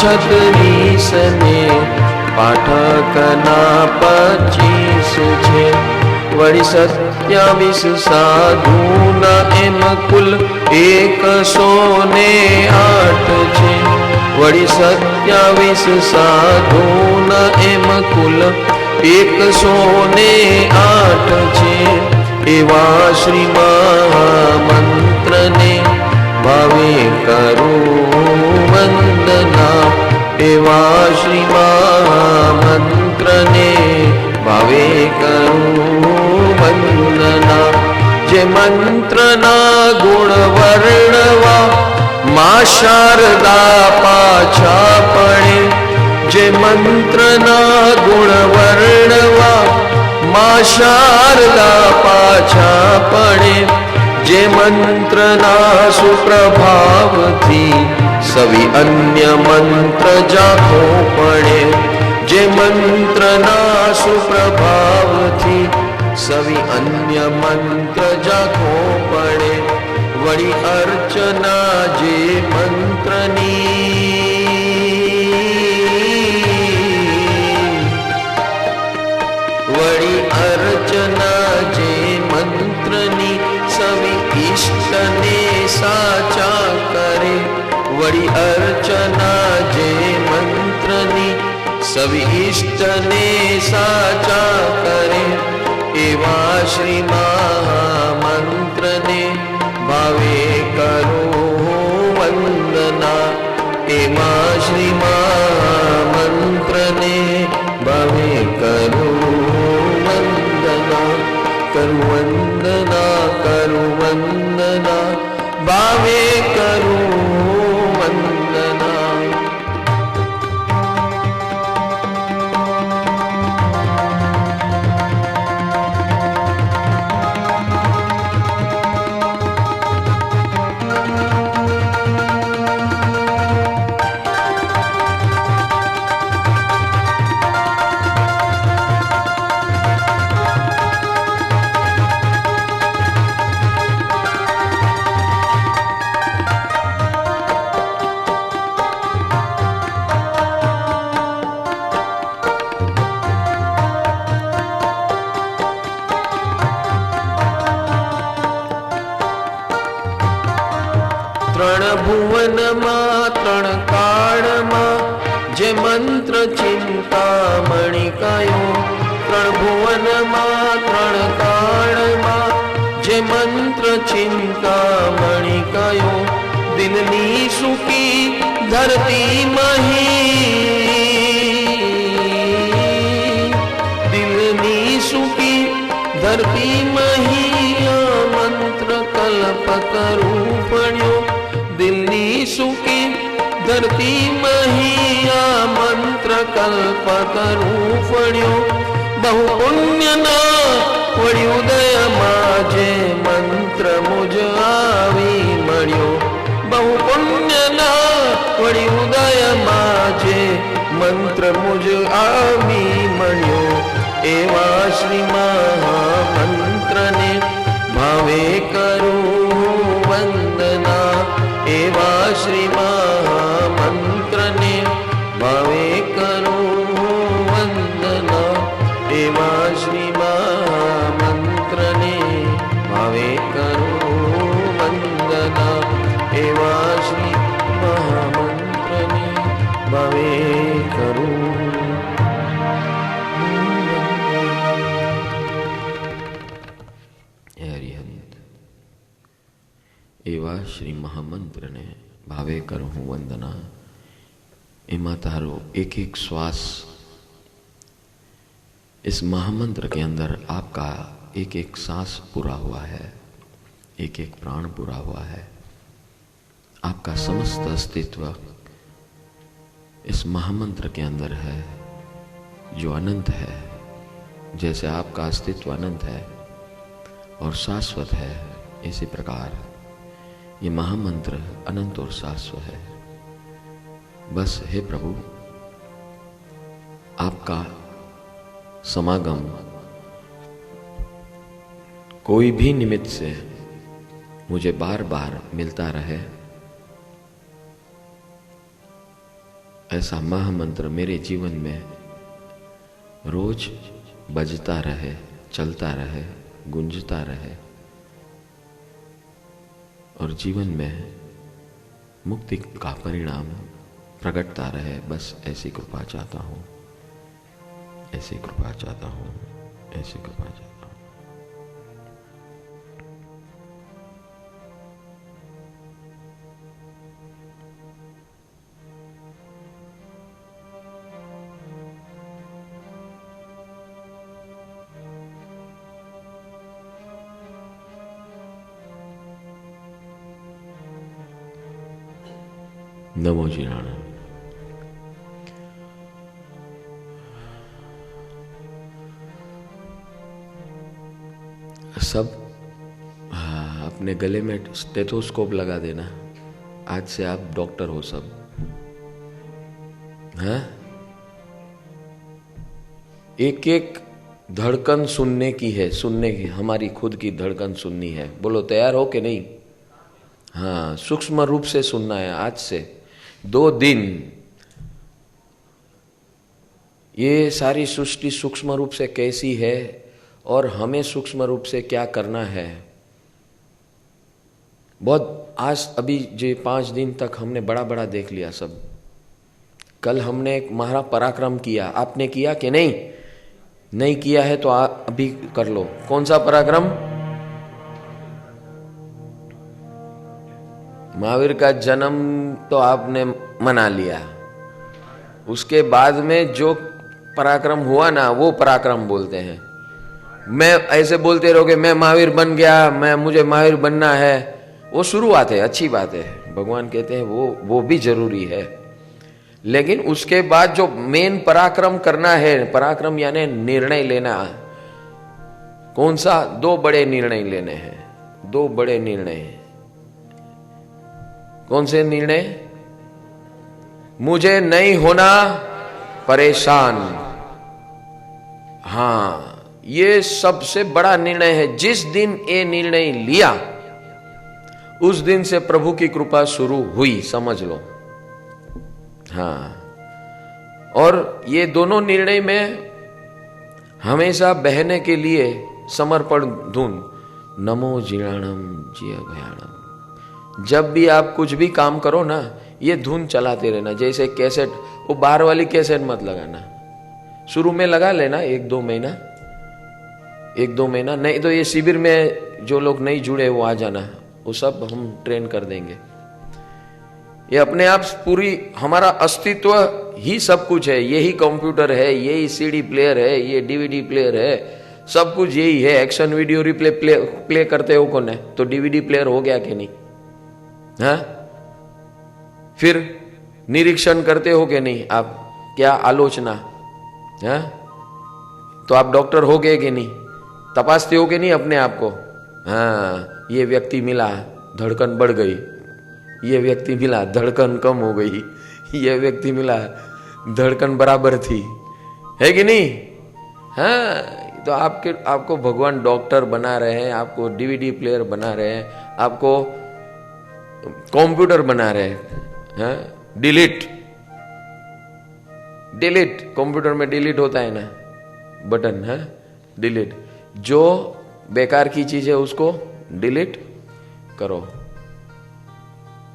36 ને પાઠકના 25 છે. વળી 27 સાધુના એમ કુલ 108 છે. વળી 27 સાધુના એમ કુલ 108 છે. એવા શ્રી મહામંત્રને ભાવે કરું વંદના. એવા શ્રી મહામંત્રને ભાવે કરું વંદના. જે મંત્રના ગુણ વર્ણવા માં શારદા પાછા પડે. જે મંત્રના ગુણ વર્ણવા માં શારદા પાછા પડે. જે મંત્રના સુપ્રભાવથી સવી અન્ય મંત્ર જાખો પડે. જે મંત્રના સુપ્રભાવથી સવી અન્ય મંત્ર જાખો પડે. વળી અર્ચના જે મંત્રની વળી અર્ચના જે મંત્રની સવી ઈષ્ટને સાચા કરે. વળી અર્ચના જે મંત્રની સવી ઈષ્ટને સાચા કરે. એવા શ્રી મહામંત્રને ભાવે કરું વંદના. એવા શ્રી મહામંત્રને ભાવે કરું વંદના. કરું વંદના, કરું વંદના, ભાવે કરું વંદના. ત્રણ ભુવનમાં ત્રણ કાળમાં જે મંત્ર ચિંતામણી કયો. ત્રણ ભુવનમાં ત્રણ કાળમાં જે મંત્ર ચિંતામણી કયો. દિલની સુકી ધરતી મહી. દિલની સુકી ધરતી મહી આ મંત્ર કલ્પ કરું પડ્યો. દિલની સુકી ધરતી મહી આ મંત્ર કલ્પ કરું પડ્યો. બહુ પુણ્યના વળી ઉદયમાં જે મંત્ર મુજ આવી મળ્યો. બહુ પુણ્યના વળી ઉદયમાં જે મંત્ર મુજ આવી મળ્યો. એવા શ્રી મહામંત્રને ભાવે કરું વંદના. એવા શ્રી મહામંત્રને ભાવે કરું વંદના. એવા શ્રી મહામંત્રને ભાવે કરું વંદના. એવા શ્રી મહામંત્રને ભાવે કરું. એવા શ્રી મહામંત્રને ભાવે કરું હું वंदना. एमा तारो एक एक श्वास, इस महामंत्र के अंदर आपका एक एक सांस पूरा हुआ है, एक एक प्राण पूरा हुआ है. आपका समस्त अस्तित्व इस महामंत्र के अंदर है, जो अनंत है. जैसे आपका अस्तित्व अनंत है और शाश्वत है, इसी प्रकार ये महामंत्र अनंत और शाश्वत है. बस हे प्रभु, आपका समागम कोई भी निमित्त से मुझे बार बार मिलता रहे, ऐसा महामंत्र मेरे जीवन में रोज बजता रहे, चलता रहे, गूंजता रहे और जीवन में मुक्ति का परिणाम प्रकटता रहे। बस ऐसी कृपा चाहता हूँ, ऐसी कृपा चाहता हूँ, ऐसी कृपा चाहता हूँ। नमो जीराणा। सब अपने गले में स्टेथोस्कोप लगा देना। आज से आप डॉक्टर हो सब। हाँ, एक एक धड़कन सुनने की है, सुनने की, हमारी खुद की धड़कन सुननी है। बोलो तैयार हो कि नहीं? हाँ, सूक्ष्म रूप से सुनना है। आज से 2 दिन ये सारी सृष्टि सूक्ष्म रूप से कैसी है और हमें सूक्ष्म रूप से क्या करना है। बहुत आज अभी जो 5 दिन तक हमने बड़ा बड़ा देख लिया सब। कल हमने एक महारा पराक्रम किया, आपने किया कि नहीं? नहीं किया है तो अभी कर लो। कौन सा पराक्रम? महावीर का जन्म तो आपने मना लिया, उसके बाद में जो पराक्रम हुआ ना वो पराक्रम बोलते हैं। मैं ऐसे बोलते रहोगे मैं महावीर बन गया, मुझे महावीर बनना है, वो शुरुआत है, अच्छी बात है। भगवान कहते हैं वो भी जरूरी है, लेकिन उसके बाद जो मेन पराक्रम करना है, पराक्रम यानी निर्णय लेना। कौन सा? 2 बड़े निर्णय लेने हैं। 2 बड़े निर्णय। कौन से निर्णय? मुझे नहीं होना परेशान। हाँ, ये सबसे बड़ा निर्णय है। जिस दिन ये निर्णय लिया उस दिन से प्रभु की कृपा शुरू हुई, समझ लो। हाँ, और ये दोनों निर्णय में हमेशा बहने के लिए समर्पण धुन नमो जीर्णाणम जिय भयाणम। जब भी आप कुछ भी काम करो ना, ये धुन चलाते रहना। जैसे कैसेट, वो बाहर वाली कैसेट मत लगाना, शुरू में लगा लेना 1-2 महीना, 1-2 महीना। नहीं तो ये शिविर में जो लोग नहीं जुड़े वो आ जाना, वो सब हम ट्रेन कर देंगे। ये अपने आप पूरी हमारा अस्तित्व ही सब कुछ है। यही कंप्यूटर है, यही सीडी प्लेयर है, ये डीवीडी प्लेयर है, सब कुछ यही है। एक्शन वीडियो रिप्ले प्ले करते हो कौन है? तो डीवीडी प्लेयर हो गया कि नहीं? हाँ, फिर निरीक्षण करते हो कि नहीं आप? क्या आलोचना? हाँ, तो आप डॉक्टर हो गए कि नहीं? तपासते हो कि नहीं अपने आप को? हाँ, ये व्यक्ति मिला, धड़कन बढ़ गई, ये व्यक्ति मिला, धड़कन कम हो गई, ये व्यक्ति मिला, धड़कन बराबर थी, है कि नहीं? हाँ, तो आपको भगवान डॉक्टर बना रहे हैं, आपको डीवीडी प्लेयर बना रहे हैं, आपको कंप्यूटर बना रहे हैं। डिलीट कंप्यूटर में डिलीट होता है ना बटन, है डिलीट। जो बेकार की चीज है उसको डिलीट करो।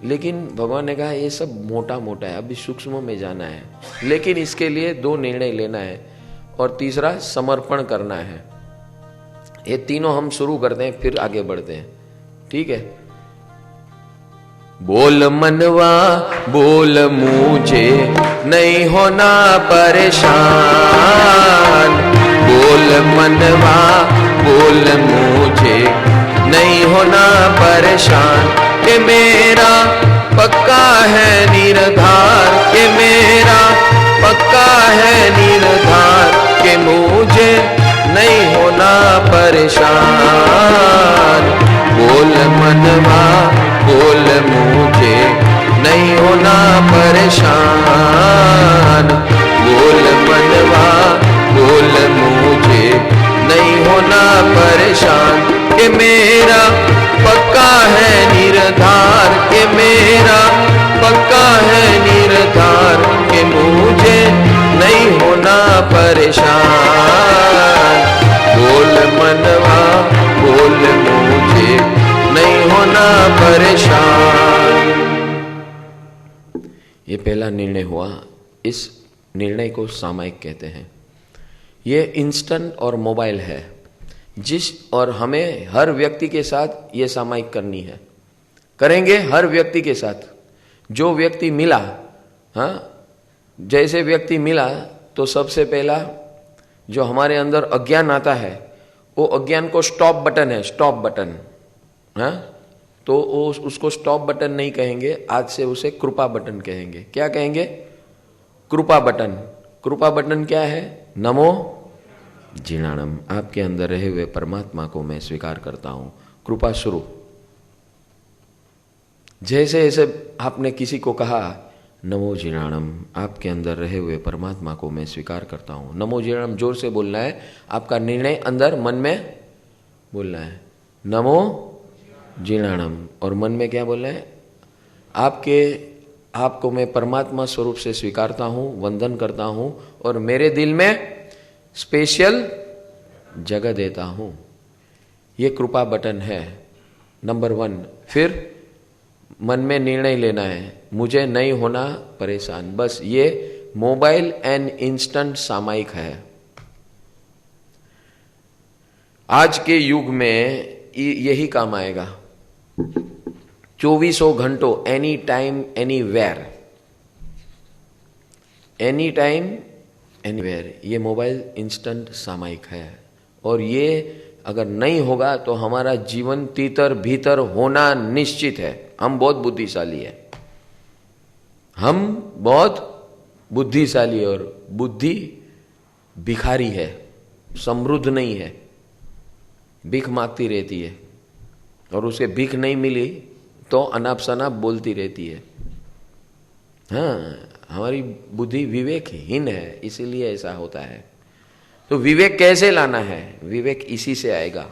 लेकिन भगवान ने कहा ये सब मोटा मोटा है, अभी सूक्ष्म में जाना है। लेकिन इसके लिए 2 निर्णय लेना है और तीसरा समर्पण करना है। ये तीनों हम शुरू करते हैं, फिर आगे बढ़ते हैं। ठीक है? बोल मनवा बोल, मुझे नहीं होना परेशान। बोल मनवा बोल, मुझे नहीं होना परेशान। कि मेरा पक्का है निर्धार, कि मेरा पक्का है निर्धार, कि मुझे नहीं होना परेशान। बोल मनवा बोल, मुझे नहीं होना परेशान। बोल मनवा बोल, मुझे नहीं होना परेशान। कि मेरा पक्का है निर्धार, कि मेरा पक्का है निर्धार, कि परेशान। बोल मनवा बोल मुझे नहीं होना परेशान। ये पहला निर्णय हुआ। इस निर्णय को सामायिक कहते हैं। ये इंस्टेंट और मोबाइल है और हमें हर व्यक्ति के साथ ये सामायिक करनी है। करेंगे हर व्यक्ति के साथ। जो व्यक्ति मिला, हाँ, जैसे व्यक्ति मिला तो सबसे पहला जो हमारे अंदर अज्ञान आता है, वो अज्ञान को स्टॉप बटन है, स्टॉप बटन। हाँ, तो उसको स्टॉप बटन नहीं कहेंगे, आज से उसे कृपा बटन कहेंगे। क्या कहेंगे? कृपा बटन। कृपा बटन क्या है? नमो जिणाणम। आपके अंदर रहे हुए परमात्मा को मैं स्वीकार करता हूं। कृपा शुरू। जैसे जैसे आपने किसी को कहा नमो जिणाणम, आपके अंदर रहे हुए परमात्मा को मैं स्वीकार करता हूं। नमो जिणाणम जोर से बोलना है। आपका निर्णय अंदर मन में बोलना है, नमो जिणाणम। और मन में क्या बोलना है? आपको मैं परमात्मा स्वरूप से स्वीकारता हूं, वंदन करता हूं और मेरे दिल में स्पेशल जगह देता हूं। ये कृपा बटन है, नंबर 1। फिर मन में निर्णय लेना है, मुझे नहीं होना परेशान। बस ये मोबाइल एंड इंस्टेंट सामायिक है। आज के युग में यही काम आएगा। 24 घंटों, any time anywhere, any time anywhere, ये मोबाइल इंस्टेंट सामायिक है। और ये अगर नहीं होगा तो हमारा जीवन तीतर भीतर होना निश्चित है। हम बहुत बुद्धिशाली है, हम बहुत बुद्धिशाली, और बुद्धि भिखारी है, समृद्ध नहीं है, भीख मांगती रहती है। और उसे भीख नहीं मिली तो अनाप शनाप बोलती रहती है। हाँ, हमारी बुद्धि विवेकहीन है, इसीलिए ऐसा होता है। तो विवेक कैसे लाना है? विवेक इसी से आएगा।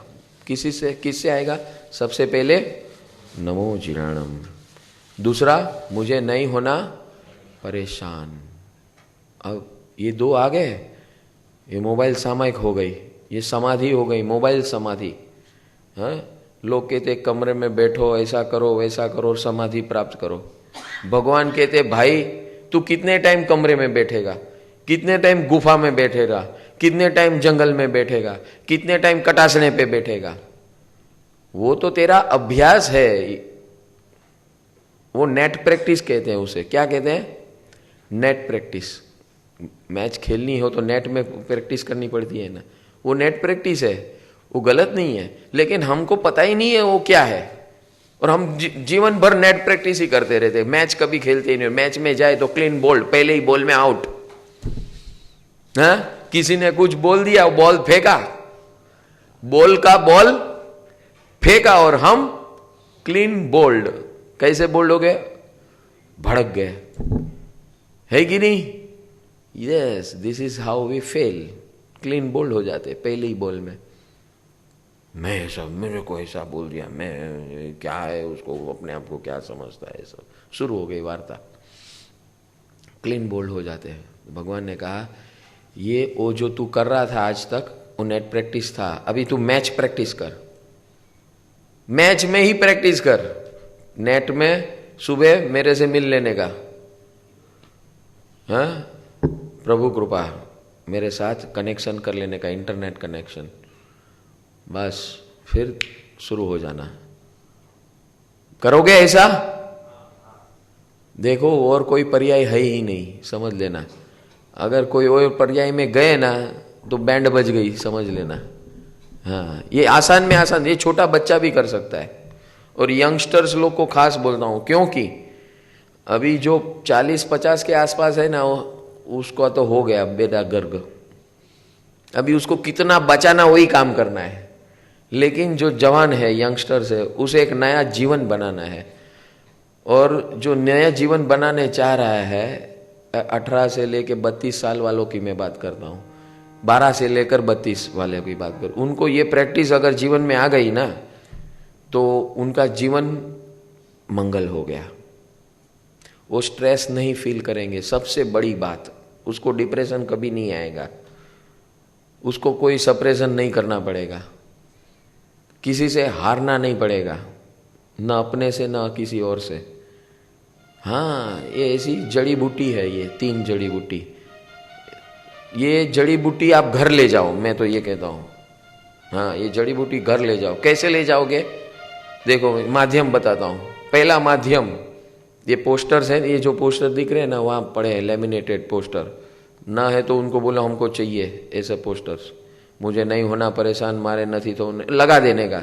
किससे आएगा? सबसे पहले नमो जिणाणम। दूसरा, मुझे नहीं होना परेशान। अब ये 2 आ गए। ये मोबाइल सामायिक हो गई, ये समाधि हो गई, मोबाइल समाधि। हाँ, लोग कहते कमरे में बैठो, ऐसा करो वैसा करो, समाधि प्राप्त करो। भगवान कहते भाई तू कितने टाइम कमरे में बैठेगा, कितने टाइम गुफा में बैठेगा, कितने टाइम जंगल में बैठेगा, कितने टाइम कटासने पे बैठेगा? वो तो तेरा अभ्यास है। वो नेट प्रैक्टिस कहते हैं उसे। क्या कहते हैं? Net practice. मैच खेलनी हो तो नेट में प्रैक्टिस करनी पड़ती है ना, वो नेट प्रैक्टिस है। वो गलत नहीं है, लेकिन हमको पता ही नहीं है वो क्या है। और हम जीवन भर नेट प्रैक्टिस ही करते रहते, मैच कभी खेलते ही नहीं। मैच में जाए तो क्लीन बोल्ड, पहले ही बॉल में आउट। हाँ, किसी ने कुछ बोल दिया, बॉल फेंका, बॉल का बॉल फेंका, और हम क्लीन बोल्ड। कैसे बोल्ड हो गए? भड़क गए, है कि नहीं? Yes, this is how we fail. Clean bowled हो जाते पहले ही बॉल में। मैं ऐसा, मेरे को ऐसा बोल दिया, मैं क्या है, उसको अपने आप को क्या समझता है, सब शुरू हो गई वार्ता। क्लीन बोल्ड हो जाते हैं। भगवान ने कहा ये वो जो तू कर रहा था आज तक, वो नेट प्रैक्टिस था। अभी तू मैच प्रैक्टिस कर, मैच में ही प्रैक्टिस कर। नेट में सुबह मेरे से मिल लेने का, हाँ, प्रभु कृपा, मेरे साथ कनेक्शन कर लेने का, इंटरनेट कनेक्शन। बस फिर शुरू हो जाना। करोगे ऐसा? देखो और कोई पर्याय है ही नहीं, समझ लेना। अगर कोई और पर्याय में गए ना तो बैंड बज गई, समझ लेना। हाँ, ये आसान में आसान, ये छोटा बच्चा भी कर सकता है। और यंगस्टर्स लोग को खास बोलता हूँ, क्योंकि अभी जो 40-50 के आसपास है ना, उसको तो हो गया बेटा गर्ग। अभी उसको कितना बचाना वही काम करना है। लेकिन जो जवान है, यंगस्टर्स है, उसे एक नया जीवन बनाना है। और जो नया जीवन बनाने चाह रहा है, 18 से लेकर 32 साल वालों की मैं बात करता हूँ, 12 से लेकर 32 वाले की बात कर, उनको ये प्रैक्टिस अगर जीवन में आ गई ना तो उनका जीवन मंगल हो गया। वो स्ट्रेस नहीं फील करेंगे, सबसे बड़ी बात, उसको डिप्रेशन कभी नहीं आएगा। उसको कोई सप्रेशन नहीं करना पड़ेगा, किसी से हारना नहीं पड़ेगा, न अपने से न किसी और से। हाँ, ये ऐसी जड़ी बूटी है, ये 3 जड़ी बूटी। ये जड़ी बूटी आप घर ले जाओ, मैं तो ये कहता हूँ। हाँ, ये जड़ी बूटी घर ले जाओ। कैसे ले जाओगे? देखो, माध्यम बताता हूँ। पहला माध्यम, ये पोस्टर्स हैं, ये जो पोस्टर दिख रहे हैं ना, वहाँ पड़े हैं लेमिनेटेड पोस्टर। ना है तो उनको बोलो हमको चाहिए ऐसे पोस्टर्स, मुझे नहीं होना परेशान मारे नहीं तो लगा देने का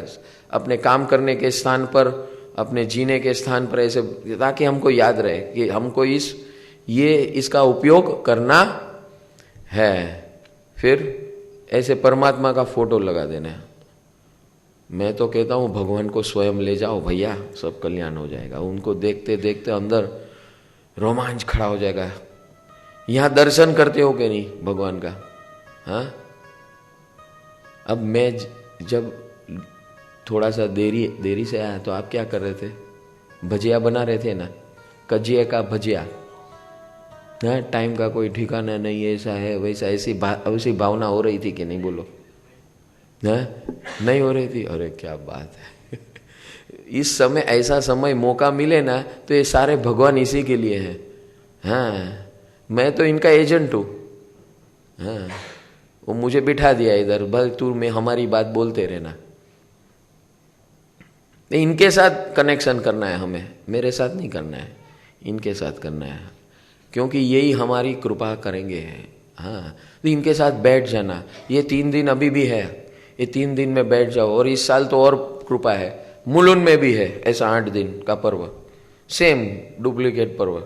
अपने काम करने के स्थान पर, अपने जीने के स्थान पर, ऐसे, ताकि हमको याद रहे कि हमको इसका उपयोग करना है। फिर ऐसे परमात्मा का फोटो लगा देना है। मैं तो कहता हूँ भगवान को स्वयं ले जाओ भैया, सब कल्याण हो जाएगा। उनको देखते देखते अंदर रोमांच खड़ा हो जाएगा। यहाँ दर्शन करते हो कि नहीं भगवान का? हाँ, अब मैं जब थोड़ा सा देरी से आया तो आप क्या कर रहे थे? भजिया बना रहे थे ना, कजिए का भजिया। हाँ, टाइम का कोई ठिकाना नहीं, ऐसा है वैसा, ऐसी भावना हो रही थी कि नहीं? बोलो। हाँ, नहीं हो रही थी? अरे क्या बात है। इस समय, ऐसा समय मौका मिले ना, तो ये सारे भगवान इसी के लिए हैं। हाँ, मैं तो इनका एजेंट हूँ। हाँ, वो मुझे बिठा दिया इधर, बस तू मैं हमारी बात बोलते रहना। इनके साथ कनेक्शन करना है हमें, मेरे साथ नहीं करना है, इनके साथ करना है, क्योंकि यही हमारी कृपा करेंगे। हाँ, तो इनके साथ बैठ जाना। ये 3 दिन अभी भी है, ये 3 दिन में बैठ जाओ। और इस साल तो और कृपा है, मुलुन में भी है ऐसा 8 दिन का पर्व, सेम डुप्लीकेट पर्व।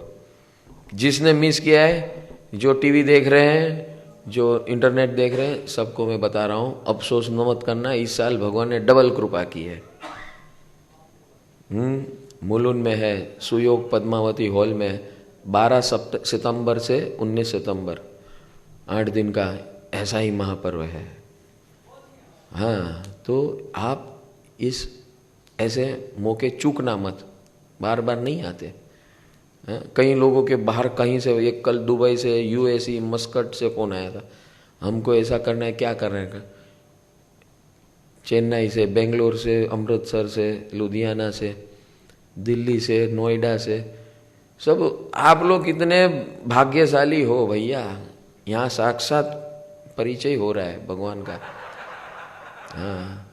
जिसने मिस किया है, जो टीवी देख रहे हैं, जो इंटरनेट देख रहे हैं, सबको मैं बता रहा हूँ, अफसोस मत करना, इस साल भगवान ने डबल कृपा की है। मुलुन में है, सुयोग पद्मावती हॉल में, 12 सितंबर से 19 सितंबर, 8 दिन का ऐसा ही महापर्व है। हाँ, तो आप इस ऐसे मौके चूकना मत, बार बार नहीं आते। कई लोगों के बाहर कहीं से, एक कल दुबई से, यूएसई मस्कट से फोन आया था, हमको ऐसा करना है, क्या कर रहे हैं? चेन्नई से, बेंगलोर से, अमृतसर से, लुधियाना से, दिल्ली से, नोएडा से, सब। आप लोग कितने भाग्यशाली हो भैया, यहाँ साक्षात परिचय हो रहा है भगवान का। हाँ,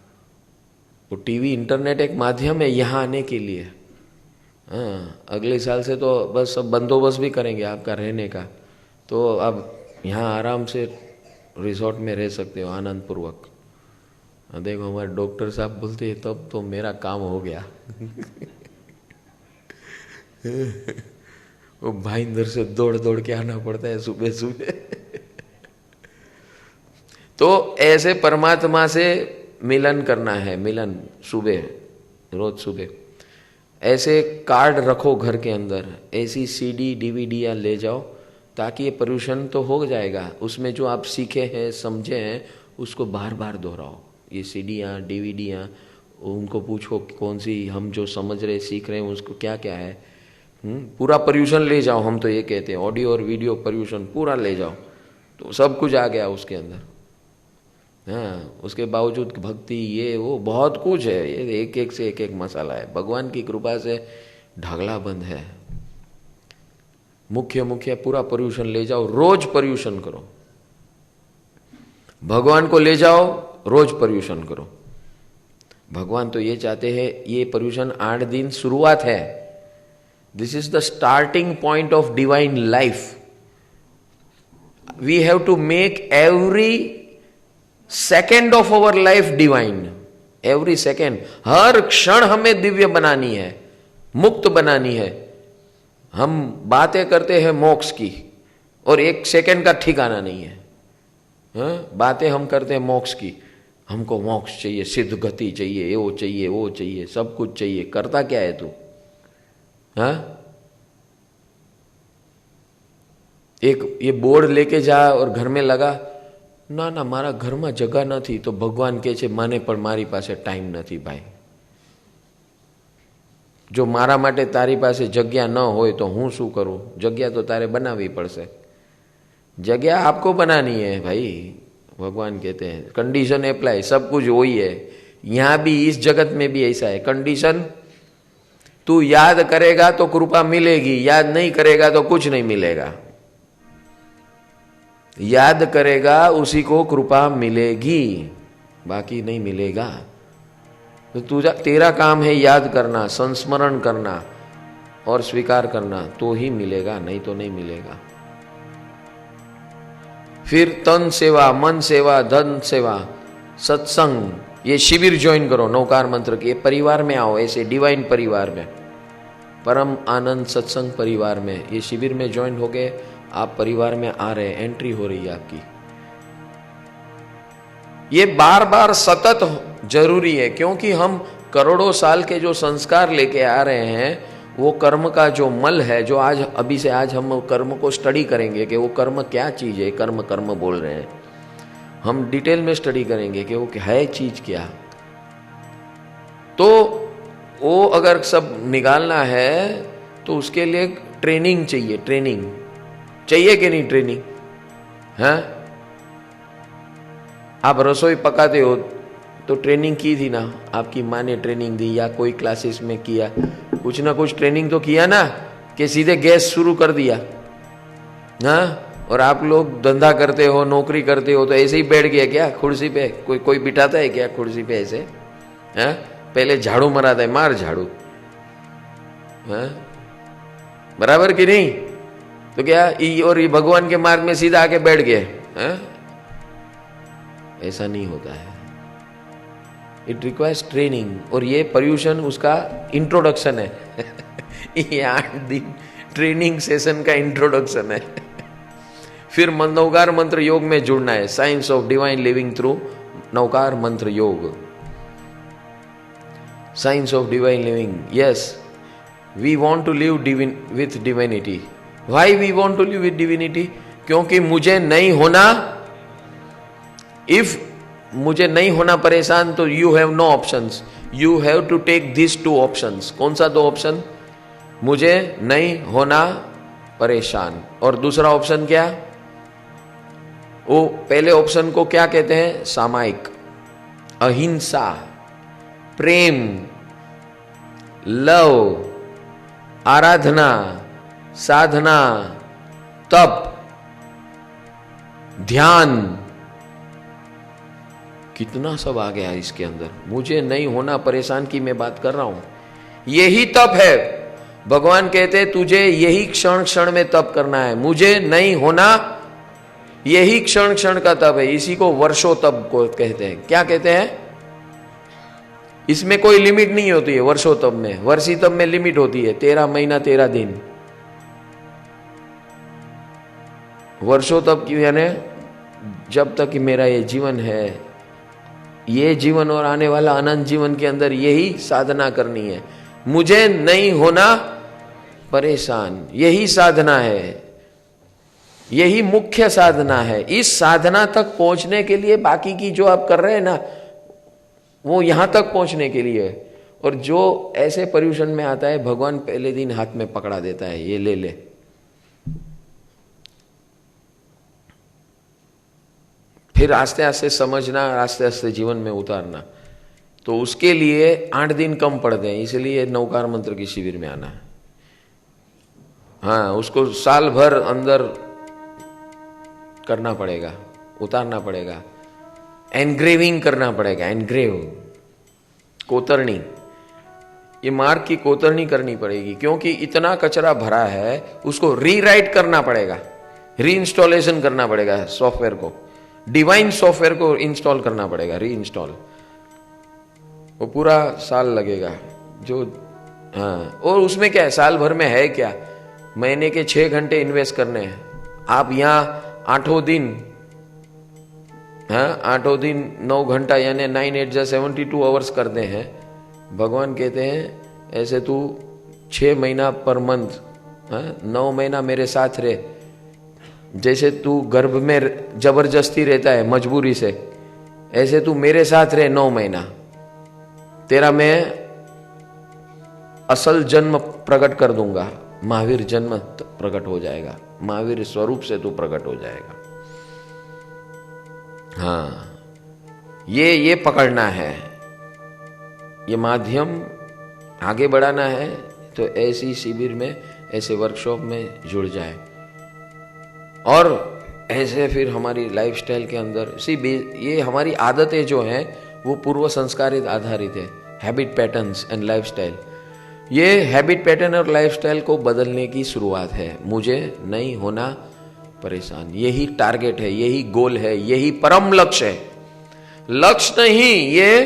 वो टीवी इंटरनेट एक माध्यम है यहाँ आने के लिए। हाँ, अगले साल से तो बस सब बंदोबस्त भी करेंगे आपका रहने का, तो अब यहाँ आराम से रिजॉर्ट में रह सकते हो आनंद पूर्वक। देखो, हमारे डॉक्टर साहब बोलते हैं तब तो मेरा काम हो गया। वो भाईंदर से दौड़ दौड़ के आना पड़ता है सुबह सुबह। तो ऐसे परमात्मा से मिलन करना है, मिलन सुबह, रोज सुबह। ऐसे कार्ड रखो घर के अंदर, ऐसी सीडी डीवीडियाँ ले जाओ, ताकि ये पर्यूषण तो हो जाएगा। उसमें जो आप सीखे हैं, समझे हैं, उसको बार बार दोहराओ। ये सीडियाँ डीवीडियाँ, उनको पूछो कौन सी हम जो समझ रहे सीख रहे हैं उसको क्या क्या है। पूरा पर्यूषण ले जाओ, हम तो ये कहते हैं, ऑडियो और वीडियो पर्यूषण पूरा ले जाओ, तो सब कुछ आ गया उसके अंदर। हाँ, उसके बावजूद भक्ति, ये वो बहुत कुछ है, ये एक एक से एक एक मसाला है। भगवान की कृपा से ढगला बंद है। मुख्य पूरा पर्यूषण ले जाओ, रोज पर्यूषण करो। भगवान को ले जाओ, रोज पर्यूषण करो। भगवान तो ये चाहते हैं, ये पर्यूषण 8 दिन शुरुआत है। This is the starting point of divine life. We have to make every second of our life divine. Every second, हर क्षण हमें दिव्य बनानी है, मुक्त बनानी है। हम बातें करते हैं मोक्ष की, और 1 सेकेंड का ठिकाना नहीं है। बातें हम करते हैं मोक्ष की, हमको मोक्ष चाहिए, सिद्ध गति चाहिए, वो चाहिए, वो चाहिए, सब कुछ चाहिए। करता क्या है तू? एक ये बोर्ड लेके जा और घर में लगा, ના ના મારા ઘરમાં જગા નથી, તો ભગવાન કહે છે મને પણ મારી પાસે ટાઈમ નથી ભાઈ। જો મારા માટે તારી પાસે જગ્યા ન હોય તો હું શું કરું? જગ્યા તો તારે બનાવવી પડશે। जगह आपको बनानी है भाई, भगवान कहते हैं कंडीशन अप्लाई, सब कुछ वही है। यहां भी इस जगत में भी ऐसा है, कंडीशन तू याद करेगा तो कृपा मिलेगी, याद नहीं करेगा तो कुछ नहीं मिलेगा। याद करेगा उसी को कृपा मिलेगी, बाकी नहीं मिलेगा। तो तेरा काम है याद करना, संस्मरण करना और स्वीकार करना, तो ही मिलेगा, नहीं तो नहीं मिलेगा। फिर तन सेवा, मन सेवा, धन सेवा, सत्संग, ये शिविर ज्वाइन करो नौकार मंत्र के, परिवार में आओ, ऐसे डिवाइन परिवार में, परम आनंद सत्संग परिवार में, ये शिविर में ज्वाइन हो गए, आप परिवार में आ रहे, एंट्री हो रही है आपकी। ये बार बार सतत जरूरी है, क्योंकि हम करोड़ों साल के जो संस्कार लेके आ रहे हैं, वो कर्म का जो मल है, जो आज अभी से आज हम कर्म को स्टडी करेंगे कि वो कर्म क्या चीज है। कर्म कर्म बोल रहे हैं, हम डिटेल में स्टडी करेंगे कि वो है चीज क्या। तो वो अगर सब निकालना है तो उसके लिए ट्रेनिंग चाहिए। ट्रेनिंग चाहिए कि नहीं? ट्रेनिंग है। आप रसोई पकाते हो तो ट्रेनिंग की थी ना, आपकी माँ ने ट्रेनिंग दी या कोई क्लासेस में किया, कुछ ना कुछ ट्रेनिंग तो किया ना, कि सीधे गैस शुरू कर दिया। हाँ, और आप लोग धंधा करते हो, नौकरी करते हो, तो ऐसे ही बैठ गया क्या कुर्सी पे? कोई बिठाता है क्या कुर्सी पे ऐसे? हाँ, पहले झाड़ू मराता है, मार झाड़ू। हाँ, बराबर कि नहीं? तो क्या और ये भगवान के मार्ग में सीधा आके बैठ गए? हाँ, ऐसा नहीं होता है। इट रिक्वायर्स ट्रेनिंग, और ये पर्यूषण उसका इंट्रोडक्शन है। ये 8 दिन ट्रेनिंग सेशन का इंट्रोडक्शन है। फिर नवकार मंत्र योग में जुड़ना है, science of divine living through Navkar mantra yoga, science of divine living. Yes, we want to live with divinity. Why we want to live with divinity? क्योंकि मुझे नहीं होना, इफ मुझे नहीं होना परेशान, तो you have no options, you have to take this 2 options. कौन सा 2 ऑप्शन? मुझे नहीं होना परेशान, और दूसरा ऑप्शन क्या? वो पहले ऑप्शन को क्या कहते हैं? सामायिक, अहिंसा, प्रेम, लव, आराधना, साधना, तप, ध्यान, कितना सब आ गया इसके अंदर। मुझे नहीं होना परेशान की मैं बात कर रहा हूं, यही तप है। भगवान कहते तुझे यही क्षण क्षण में तप करना है, मुझे नहीं होना, यही क्षण क्षण का तप है। इसी को वर्षों तप को कहते हैं। क्या कहते हैं? इसमें कोई लिमिट नहीं होती है वर्षों तप में। वर्षी तप में लिमिट होती है, 13 महीना 13 दिन। वर्षों तप की यानी जब तक कि मेरा ये जीवन है, ये जीवन और आने वाला अनंत जीवन के अंदर यही साधना करनी है, मुझे नहीं होना परेशान। यही साधना है, यही मुख्य साधना है। इस साधना तक पहुंचने के लिए बाकी की जो आप कर रहे हैं ना, वो यहां तक पहुंचने के लिए। और जो ऐसे पर्यूषण में आता है, भगवान पहले दिन हाथ में पकड़ा देता है, ये ले ले। फिर आस्ते आस्ते समझना, आस्ते आस्ते जीवन में उतारना। तो उसके लिए 8 दिन कम पड़ते हैं, इसलिए नवकार मंत्र की शिविर में आना है। हाँ, उसको साल भर अंदर करना पड़ेगा, उतारना पड़ेगा, एनग्रेविंग करना पड़ेगा। एनग्रेव, कोतरनी, ये मार्ग की कोतरनी करनी पड़ेगी, क्योंकि इतना कचरा भरा है, उसको रीराइट करना पड़ेगा, री इंस्टॉलेशन करना पड़ेगा सॉफ्टवेयर को, डिवाइन सॉफ्टवेयर को इंस्टॉल करना पड़ेगा, री इंस्टॉल। वो पूरा साल लगेगा जो। हाँ, और उसमें क्या है, साल भर में है क्या? महीने के 6 घंटे इन्वेस्ट करने हैं। आप यहाँ 8 दिन, हाँ 8 दिन 9 घंटा यानी 9 8 72 आवर्स करते हैं। भगवान कहते हैं ऐसे तू 6 महीना पर मंथ, 9 महीना मेरे साथ रहे। जैसे तू गर्भ में जबरदस्ती रहता है मजबूरी से, ऐसे तू मेरे साथ रहे 9 महीना, तेरा मैं असल जन्म प्रकट कर दूंगा। महावीर जन्म प्रकट हो जाएगा, महावीर स्वरूप से तू प्रकट हो जाएगा। हाँ, ये पकड़ना है, ये माध्यम आगे बढ़ाना है, तो ऐसी शिविर में, ऐसे वर्कशॉप में जुड़ जाए। और ऐसे फिर हमारी लाइफस्टाइल के अंदर ये हमारी आदतें जो हैं वो पूर्व संस्कारित आधारित है, हैबिट पैटर्न्स एंड लाइफस्टाइल। ये हैबिट पैटर्न और लाइफस्टाइल को बदलने की शुरुआत है। मुझे नहीं होना परेशान, यही टारगेट है, यही गोल है, यही परम लक्ष्य है। लक्ष्य नहीं, ये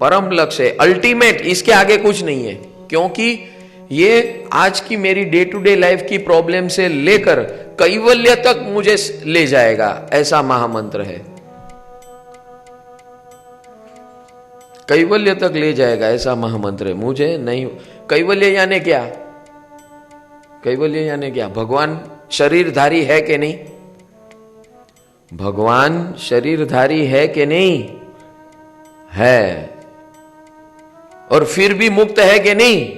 परम लक्ष्य है, अल्टीमेट, इसके आगे कुछ नहीं है। क्योंकि ये आज की मेरी डे टू डे लाइफ की प्रॉब्लम से लेकर कैवल्य तक मुझे ले जाएगा, ऐसा महामंत्र है। कैवल्य तक ले जाएगा ऐसा महामंत्र है। मुझे नहीं, कैवल्य यानी क्या? कैवल्य यानी क्या? भगवान शरीरधारी है कि नहीं? भगवान शरीरधारी है कि नहीं? है। और फिर भी मुक्त है कि नहीं?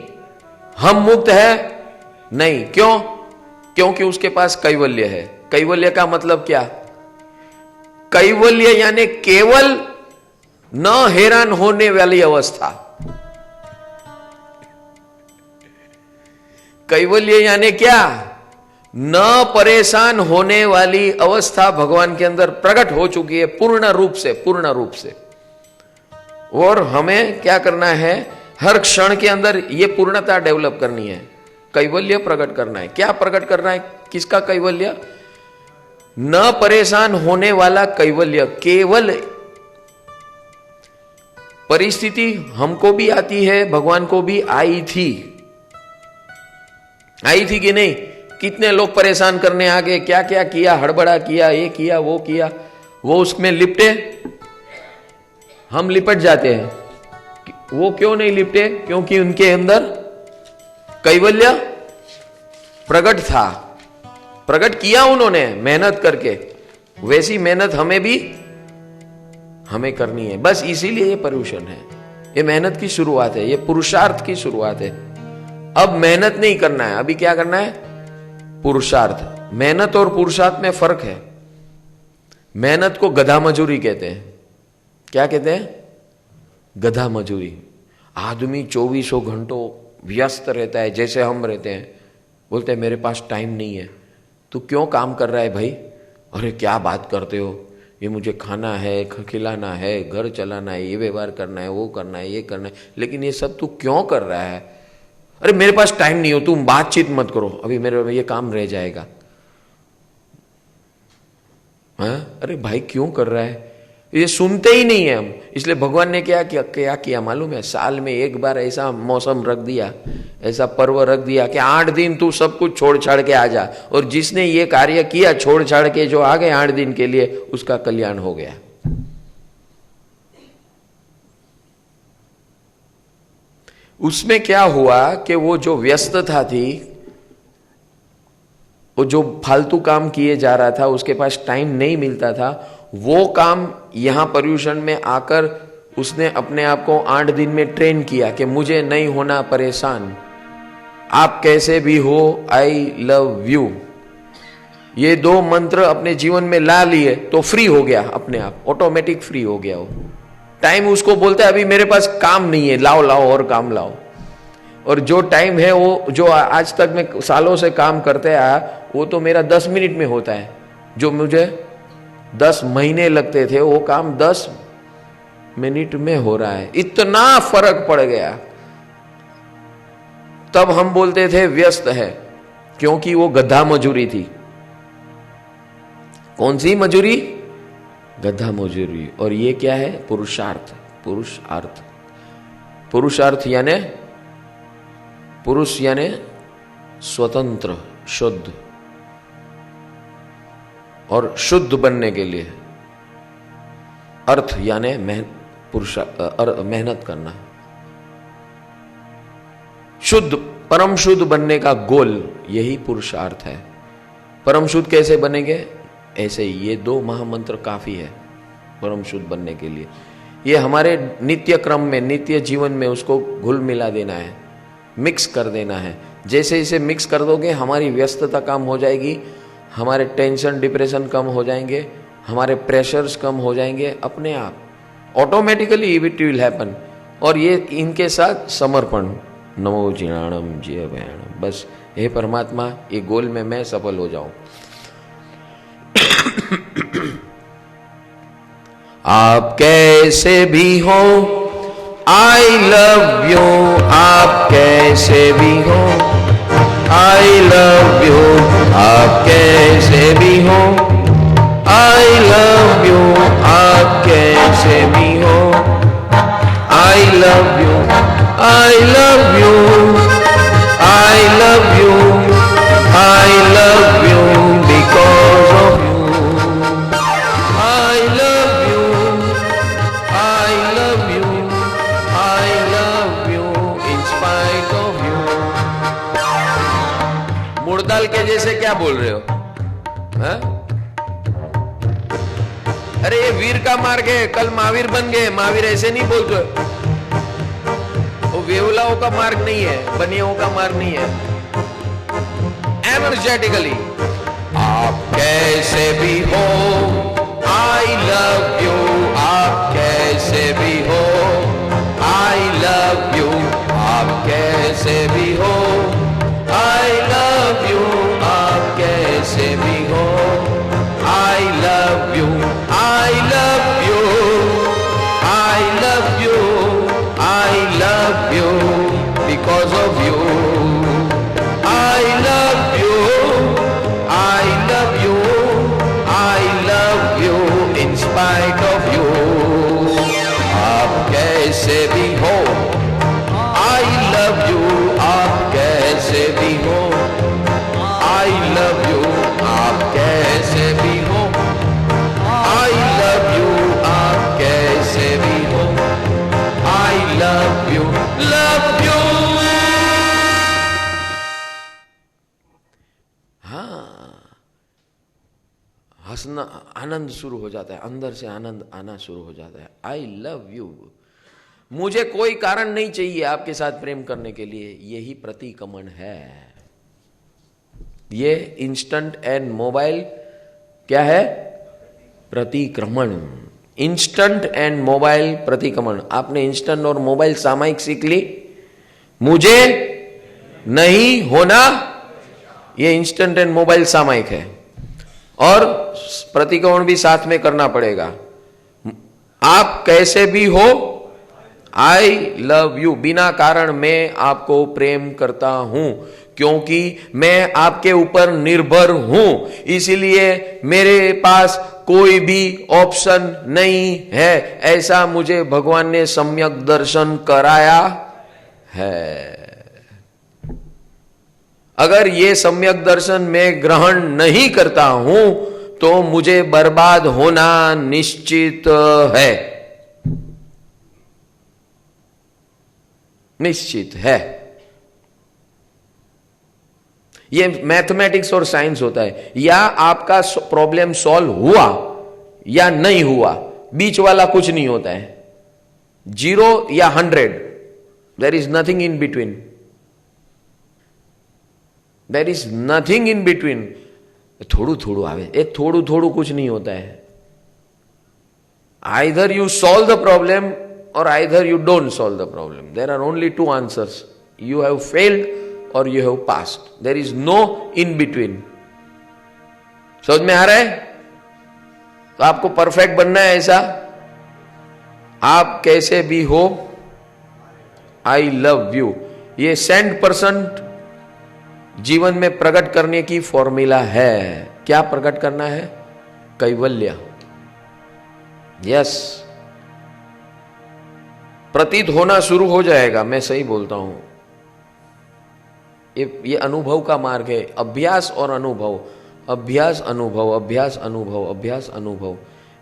हम मुक्त है नहीं। क्यों? क्योंकि उसके पास कैवल्य है। कैवल्य का मतलब क्या? कैवल्य यानी केवल न हैरान होने वाली अवस्था। कैवल्य यानी क्या? न परेशान होने वाली अवस्था भगवान के अंदर प्रकट हो चुकी है पूर्ण रूप से, पूर्ण रूप से। और हमें क्या करना है? हर क्षण के अंदर ये पूर्णता डेवलप करनी है, कैवल्य प्रकट करना है। क्या प्रकट करना है? किसका कैवल्य? न परेशान होने वाला कैवल्य। केवल परिस्थिति हमको भी आती है, भगवान को भी आई थी कि नहीं? कितने लोग परेशान करने आ गए, क्या क्या किया, हड़बड़ा किया, ये किया, वो किया, वो उसमें लिपटे, हम लिपट जाते हैं। वो क्यों नहीं लिपटे? क्योंकि उनके अंदर कैवल्य प्रकट था, प्रकट किया उन्होंने मेहनत करके। वैसी मेहनत हमें करनी है। बस इसीलिए ये पर्यूषण है, ये मेहनत की शुरुआत है, ये पुरुषार्थ की शुरुआत है। अब मेहनत नहीं करना है, अभी क्या करना है? पुरुषार्थ। मेहनत और पुरुषार्थ में फर्क है। मेहनत को गधा मजूरी कहते हैं। क्या कहते हैं? गधा मजूरी। आदमी 24 घंटों व्यस्त रहता है, जैसे हम रहते हैं। बोलते हैं मेरे पास टाइम नहीं है। तू क्यों काम कर रहा है भाई? अरे क्या बात करते हो, ये मुझे खाना है, खिलाना है, घर चलाना है, ये व्यवहार करना है, वो करना है, ये करना है, लेकिन ये सब तू क्यों कर रहा है? अरे मेरे पास टाइम नहीं हो, तुम बातचीत मत करो, अभी मेरे ये काम रह जाएगा। हाँ? अरे भाई क्यों कर रहा है? ये सुनते ही नहीं है हम। इसलिए भगवान ने क्या किया मालूम है? साल में एक बार ऐसा मौसम रख दिया, ऐसा पर्व रख दिया कि 8 दिन तू सब कुछ छोड़ छाड़ के आ जा। और जिसने ये कार्य किया छोड़ छाड़ के जो आ गए 8 दिन के लिए, उसका कल्याण हो गया। उसमें क्या हुआ कि वो जो व्यस्तता थी, वो जो फालतू काम किए जा रहा था, उसके पास टाइम नहीं मिलता था, वो काम यहां पर्यूषण में आकर उसने अपने आप को 8 दिन में ट्रेन किया कि मुझे नहीं होना परेशान, आप कैसे भी हो, आई लव यू। ये 2 मंत्र अपने जीवन में ला लिए तो फ्री हो गया, अपने आप ऑटोमेटिक फ्री हो गया। वो टाइम उसको बोलता है अभी मेरे पास काम नहीं है, लाओ लाओ और काम लाओ। और जो टाइम है वो जो आज तक मैं सालों से काम करते आया, वो तो मेरा 10 मिनट में होता है। जो मुझे 10 महीने लगते थे, वो काम 10 मिनट में हो रहा है। इतना फर्क पड़ गया। तब हम बोलते थे व्यस्त है, क्योंकि वो गधा मजूरी थी। कौन सी मजूरी? गधा मजूरी। और ये क्या है? पुरुषार्थ। पुरुषार्थ, पुरुषार्थ यानी पुरुष यानी स्वतंत्र, शुद्ध। और शुद्ध बनने के लिए अर्थ यानी मेहनत करना। शुद्ध, परम शुद्ध बनने का गोल यही पुरुषार्थ है। परम शुद्ध कैसे बनेंगे? ऐसे ही ये 2 महामंत्र काफी है परम शुद्ध बनने के लिए। ये हमारे नित्य क्रम में, नित्य जीवन में उसको घुल मिला देना है, मिक्स कर देना है। जैसे इसे मिक्स कर दोगे, हमारी व्यस्तता कम हो जाएगी, हमारे टेंशन डिप्रेशन कम हो जाएंगे, हमारे प्रेशर्स कम हो जाएंगे अपने आप, ऑटोमेटिकली इट विल हैपन। और ये इनके साथ समर्पण, नमो जिणाणम जय भयाणम, बस हे परमात्मा ये गोल में मैं सफल हो जाऊं। आप कैसे भी हो आई लव यू, आप कैसे भी हो आई लव यू, आप कैसे भी हो आई लव यू, आप कैसे भी हो I love you, I love you, I love you, I love you because of you, I love you, I love you, I love you in spite of you. मुर्दाल के जैसे क्या बोल रहे हो? हा? अरे ये वीर का मार्ग है, कल महावीर बन गए, महावीर ऐसे नहीं बोलते। वो वेवलाओं का मार्ग नहीं है, बनियों का मार्ग नहीं है। एनर्जेटिकली आप कैसे भी हो आई लव यू, आप कैसे भी हो आई लव यू, आप कैसे भी हो आई लव यू, आप कैसे भी हो I love you, I love you, I love you, I love you because of you, I love you, I love you, I love you in spite of you। आप कैसे भी हो I love you, आप कैसे भी हो I love you, आप कैसे भी हो I love you, आप कैसे भी हो I love you, love you। हाँ, हंसना, आनंद शुरू हो जाता है, अंदर से आनंद आना शुरू हो जाता है। I love you, मुझे कोई कारण नहीं चाहिए आपके साथ प्रेम करने के लिए, यही प्रतिक्रमण है। ये इंस्टेंट एंड मोबाइल क्या है? प्रतिक्रमण। इंस्टेंट एंड मोबाइल प्रतिक्रमण। आपने इंस्टेंट और मोबाइल सामयिक सीख ली, मुझे नहीं होना, ये इंस्टेंट एंड मोबाइल सामयिक है, और प्रतिक्रमण भी साथ में करना पड़ेगा। आप कैसे भी हो आई लव यू, बिना कारण मैं आपको प्रेम करता हूं, क्योंकि मैं आपके ऊपर निर्भर हूं, इसीलिए मेरे पास कोई भी ऑप्शन नहीं है। ऐसा मुझे भगवान ने सम्यक दर्शन कराया है। अगर ये सम्यक दर्शन मैं ग्रहण नहीं करता हूं तो मुझे बर्बाद होना निश्चित है, निश्चित है। ये मैथमेटिक्स और साइंस होता है। या आपका प्रॉब्लम सॉल्व हुआ या नहीं हुआ, बीच वाला कुछ नहीं होता है। 0 या 100, there is nothing in between, there is nothing in between. थोड़ू थोड़ू आवे, ये थोड़ू थोड़ू कुछ नहीं होता है। Either you solve the problem और either you don't solve the problem. There are only 2 answers, you have failed और you have passed, there is no in between. समझ में आ रहा है? तो आपको परफेक्ट बनना है ऐसा। आप कैसे भी हो आई लव यू, ये 100% जीवन में प्रकट करने की फॉर्मूला है। क्या प्रकट करना है? कैवल्य। यस, प्रतीत होना शुरू हो जाएगा। मैं सही बोलता हूं, ये अनुभव का मार्ग है। अभ्यास और अनुभव, अभ्यास अनुभव, अभ्यास अनुभव, अभ्यास अनुभव।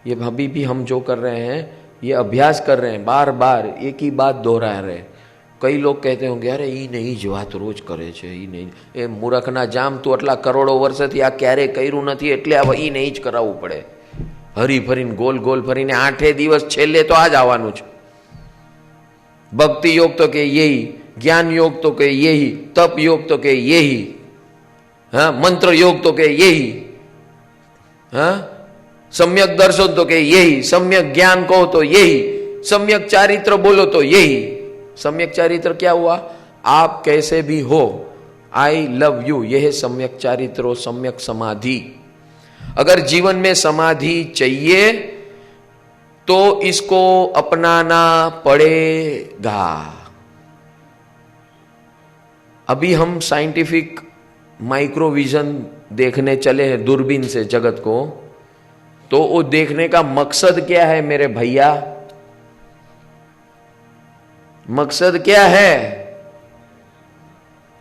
ये अभी भी हम जो कर रहे हैं ये अभ्यास कर रहे हैं, बार बार एक ही बात दोहरा रहे हैं। कई लोग कहते होंगे अरे ई नहीं જ વાત રોજ કરે છે, ई नहीं, એ મૂર્ખના જામ તું આટલા કરોડો વર્ષથી આ ક્યારે કર્યું નથી એટલે હવે ई नहीं જ કરાવવું પડે। હરી ફરીને ગોલ ગોલ ફરીને 8 દિવસ છેલ્લે તો આ જ આવવાનું છે। ભક્તિ योग तो के यही, ज्ञान योग तो के यही, तप योग तो के यही, हाँ, मंत्र योग तो के यही, हाँ, सम्यक दर्शन तो के यही, सम्यक ज्ञान कहो तो यही, सम्यक चारित्र बोलो तो यही। सम्यक चारित्र क्या हुआ? आप कैसे भी हो, आई लव यू, यह है सम्यक चारित्र, सम्यक समाधि। अगर जीवन में समाधि चाहिए तो इसको अपनाना पड़ेगा। अभी हम साइंटिफिक माइक्रोविजन देखने चले हैं दूरबीन से जगत को, तो वो देखने का मकसद क्या है मेरे भैया? मकसद क्या है?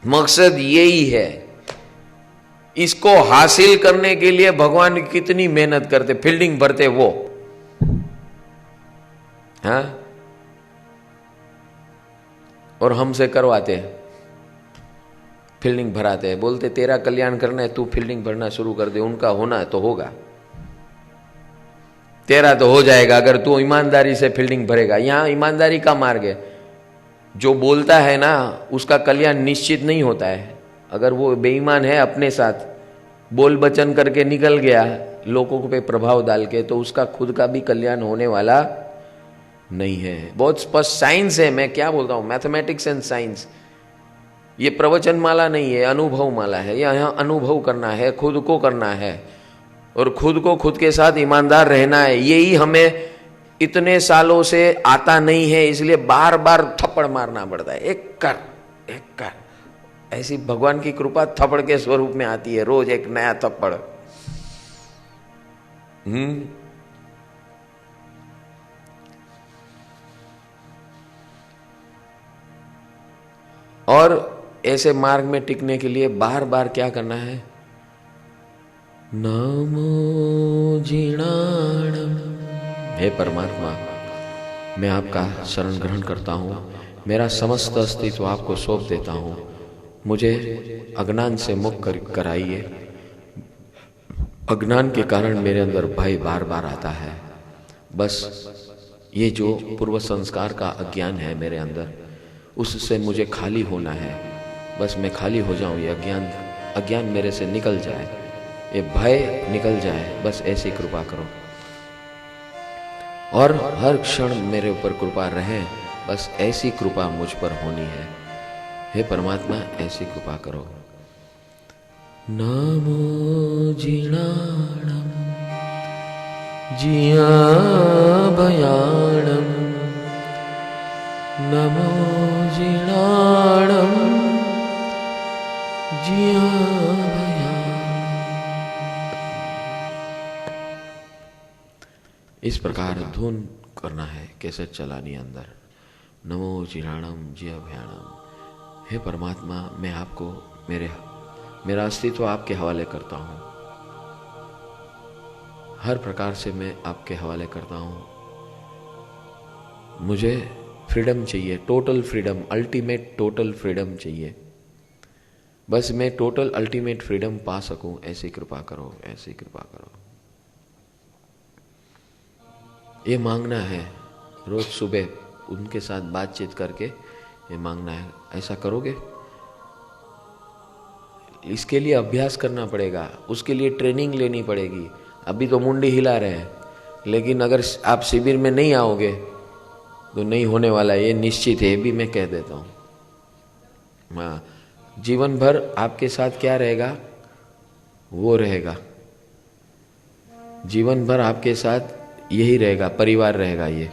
मकसद यही है। इसको हासिल करने के लिए भगवान कितनी मेहनत करते, फील्डिंग भरते वो, हाँ, और हमसे करवाते हैं, फील्डिंग भराते हैं, बोलते तेरा कल्याण करना है, तू फील्डिंग भरना शुरू कर दे, उनका होना है तो होगा, तेरा तो हो जाएगा अगर तू ईमानदारी से फील्डिंग भरेगा। यहां ईमानदारी का मार्ग है। जो बोलता है ना उसका कल्याण निश्चित नहीं होता है। अगर वो बेईमान है, अपने साथ बोल बचन करके निकल गया लोगों पे प्रभाव डाल के, तो उसका खुद का भी कल्याण होने वाला नहीं है। बहुत स्पष्ट साइंस है, मैं क्या बोलता हूं, मैथमेटिक्स एंड साइंस। ये प्रवचन माला नहीं है, अनुभव माला है। यहाँ अनुभव करना है, खुद को करना है, और खुद को खुद के साथ ईमानदार रहना है। यही हमें इतने सालों से आता नहीं है, इसलिए बार बार थप्पड़ मारना पड़ता है। एक कर। ऐसी भगवान की कृपा थप्पड़ के स्वरूप में आती है, रोज एक नया थप्पड़। और ऐसे मार्ग में टिकने के लिए बार बार क्या करना है? नमो जिणाणम। हे परमात्मा, मैं आपका शरण ग्रहण करता हूँ, मेरा समस्त अस्तित्व आपको सौंप देता हूँ। मुझे अज्ञान से मुक्त कराइए। अज्ञान के कारण मेरे अंदर भय बार बार आता है। बस ये जो पूर्व संस्कार का अज्ञान है मेरे अंदर, उससे मुझे खाली होना है। बस मैं खाली हो जाऊं, ये अज्ञान मेरे से निकल जाए, ये भय निकल जाए। बस ऐसी कृपा करो, और हर क्षण मेरे ऊपर कृपा रहे। बस ऐसी कृपा मुझ पर होनी है। हे परमात्मा, ऐसी कृपा करो। नमो जिणाणम जिया भयाणम, नमो जिणाणम जिया भयाणम। इस प्रकार धुन करना है, कैसेट चलानी अंदर। नमो जिणाणम जिया भयाणम। हे परमात्मा, मैं आपको मेरा अस्तित्व आपके हवाले करता हूँ। हर प्रकार से मैं आपके हवाले करता हूँ। मुझे फ्रीडम चाहिए, total freedom, ultimate total freedom चाहिए। बस मैं टोटल अल्टीमेट फ्रीडम पा सकूं, ऐसी कृपा करो, ऐसी कृपा करो। ये मांगना है रोज सुबह उनके साथ बातचीत करके, ये मांगना है। ऐसा करोगे? इसके लिए अभ्यास करना पड़ेगा, उसके लिए ट्रेनिंग लेनी पड़ेगी। अभी तो मुंडी हिला रहे हैं, लेकिन अगर आप शिविर में नहीं आओगे तो नहीं होने वाला, ये निश्चित है। ये भी मैं कह देता हूँ। हाँ, जीवन भर आपके साथ क्या रहेगा? वो रहेगा। जीवन भर आपके साथ यही रहेगा, परिवार रहेगा। ये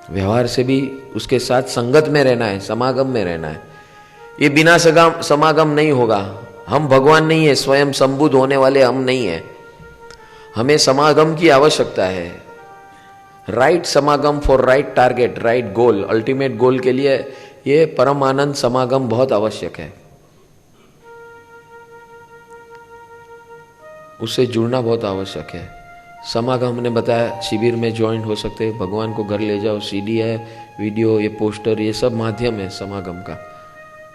व्यवहार से भी उसके साथ संगत में रहना है, समागम में रहना है। ये बिना समागम नहीं होगा। हम भगवान नहीं है, स्वयं संबुद्ध होने वाले हम नहीं है। हमें समागम की आवश्यकता है। राइट समागम for right target, right goal, ultimate goal के लिए ये परम आनंद समागम बहुत आवश्यक है। उससे जुड़ना बहुत आवश्यक है। समागम हमने बताया, शिविर में ज्वाइन हो सकते हैं, भगवान को घर ले जाओ, सीडी है, वीडियो, ये पोस्टर, ये सब माध्यम है समागम का।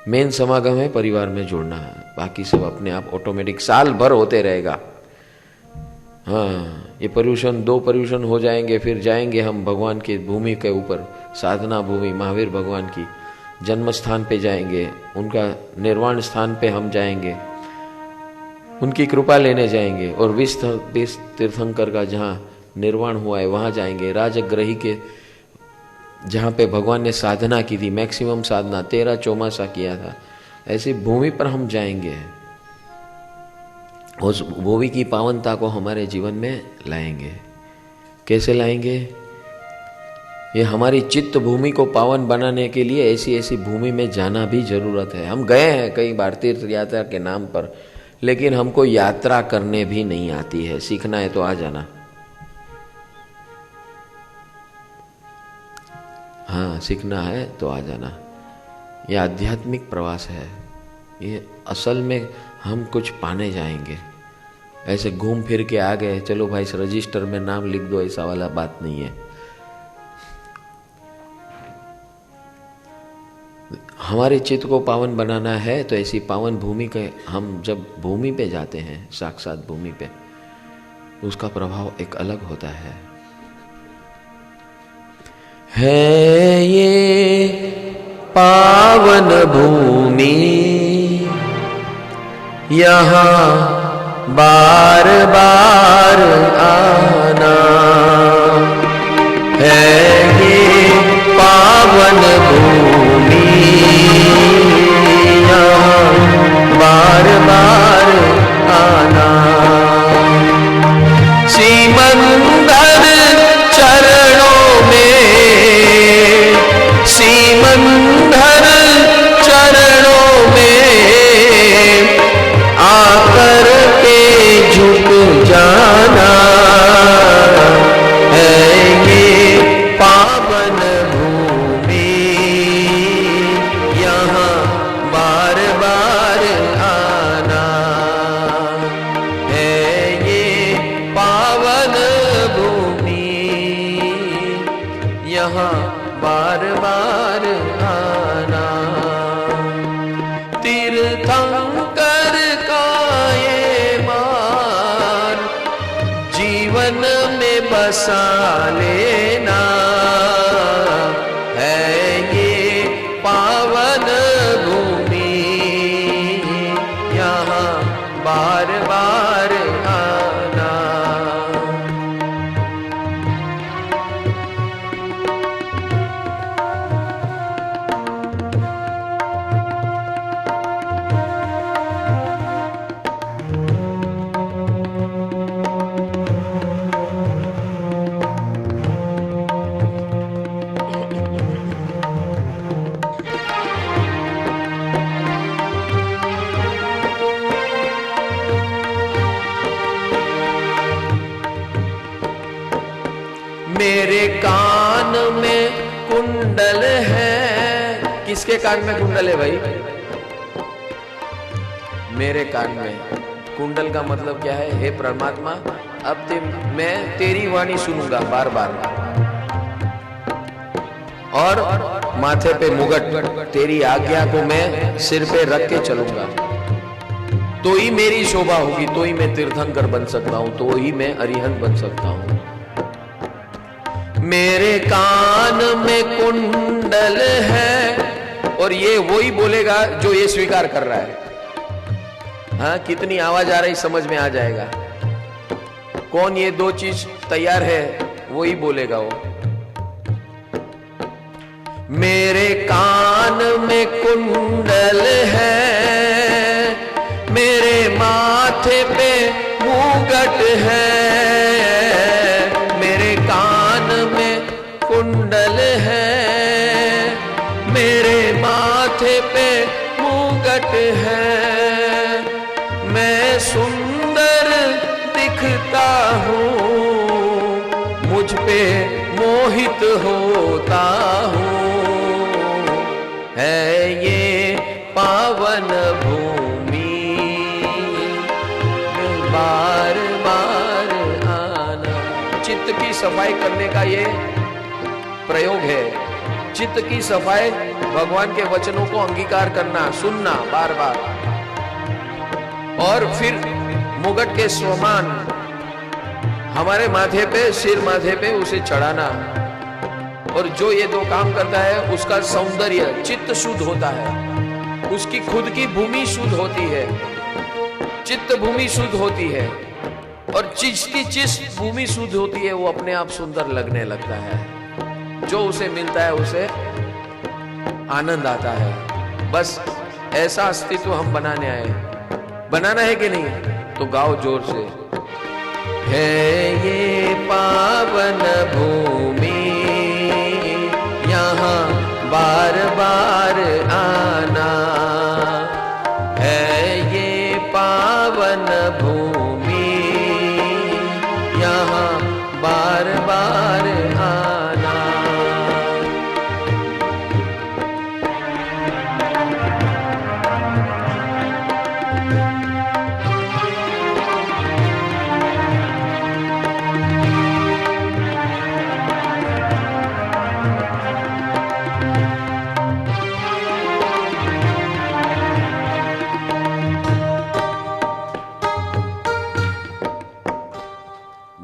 मेन समागम है परिवार में जुड़ना है, बाकी सब अपने आप ऑटोमेटिक साल भर होते रहेगा। हाँ, ये पर्यूषण, 2 पर्यूषण हो जाएंगे, फिर जाएंगे हम भगवान की भूमि के ऊपर, साधना भूमि, महावीर भगवान की जन्म स्थान पे जाएंगे, उनका निर्वाण स्थान पे हम जाएंगे। उनकी कृपा लेने जाएंगे और विष तीर्थंकर का जहाँ निर्वाण हुआ है वहाँ जाएंगे। राजग्रही के जहाँ पे भगवान ने साधना की थी, मैक्सिमम साधना 13 चौमासा किया था, ऐसी भूमि पर हम जाएंगे। उस भूमि की पावनता को हमारे जीवन में लाएंगे। कैसे लाएंगे? ये हमारी चित्त भूमि को पावन बनाने के लिए ऐसी ऐसी भूमि में जाना भी जरूरत है। हम गए हैं कई बार तीर्थ यात्रा के नाम पर, लेकिन हमको यात्रा करने भी नहीं आती है। सीखना है तो आ जाना। हाँ, सीखना है तो आ जाना। ये आध्यात्मिक प्रवास है। ये असल में हम कुछ पाने जाएंगे। ऐसे घूम फिर के आ गए, चलो भाई इस रजिस्टर में नाम लिख दो, ऐसा वाला बात नहीं है। हमारे चित्त को पावन बनाना है तो ऐसी पावन भूमि के हम जब भूमि पे जाते हैं, साक्षात भूमि पे, उसका प्रभाव एक अलग होता है। ये पावन भूमि, यहाँ बार बार आना है। ये पावन भूमि, यहाँ बार बार आना। सीमंदर चरणों में, सीमंदर चरणों में आकर के झुक जाना है। ये पावन भूमि, यहाँ बार बार आना है। ये पावन भूमि, यहाँ बार बार आना। तीर्थंकर का ये मान जीवन में बसा लेना है। ये पावन भूमि, यहाँ बार बार आना। मेरे कान में कुंडल है। किसके कान में कुंडल है भाई? मेरे कान में। कुंडल का मतलब क्या है? हे परमात्मा, अब मैं तेरी वाणी सुनूंगा बार बार, और माथे पे मुगट, तेरी आज्ञा को मैं सिर पे रख के चलूंगा, तो ही मेरी शोभा होगी, तो ही मैं तीर्थंकर बन सकता हूं, तो ही मैं अरिहंत बन सकता हूं। मेरे कान में कुंडल है, और ये वही बोलेगा जो ये स्वीकार कर रहा है। हाँ, कितनी आवाज आ रही समझ में आ जाएगा। कौन ये दो चीज तैयार है वही बोलेगा वो। मेरे कान में कुंडल है, मेरे माथे पे मुगट है। मेरे कान में कुंडल है, मेरे माथे पे मुगट है। मैं सुंदर दिखता हूँ, मुझ पे मोहित होता हूँ। है ये पावन भूमि, बार बार आना। चित्त की सफाई करने का ये प्रयोग है। चित्त की सफाई, भगवान के वचनों को अंगीकार करना, सुनना बार बार, और फिर मुगट के समान हमारे माथे पे, सिर माथे पे उसे चढ़ाना। और जो ये दो काम करता है उसका सौंदर्य, चित्त शुद्ध होता है, उसकी खुद की भूमि शुद्ध होती है। चित्त भूमि शुद्ध होती है और जिसकी जिस भूमि शुद्ध होती है वो अपने आप सुंदर लगने लगता है। जो उसे मिलता है उसे आनंद आता है। बस ऐसा अस्तित्व हम बनाने आए। बनाना है कि नहीं? तो गाओ जोर से। है ये पावन भूमि, यहाँ बार बार आना। है ये पावन भूमि, यहाँ बार बार आना।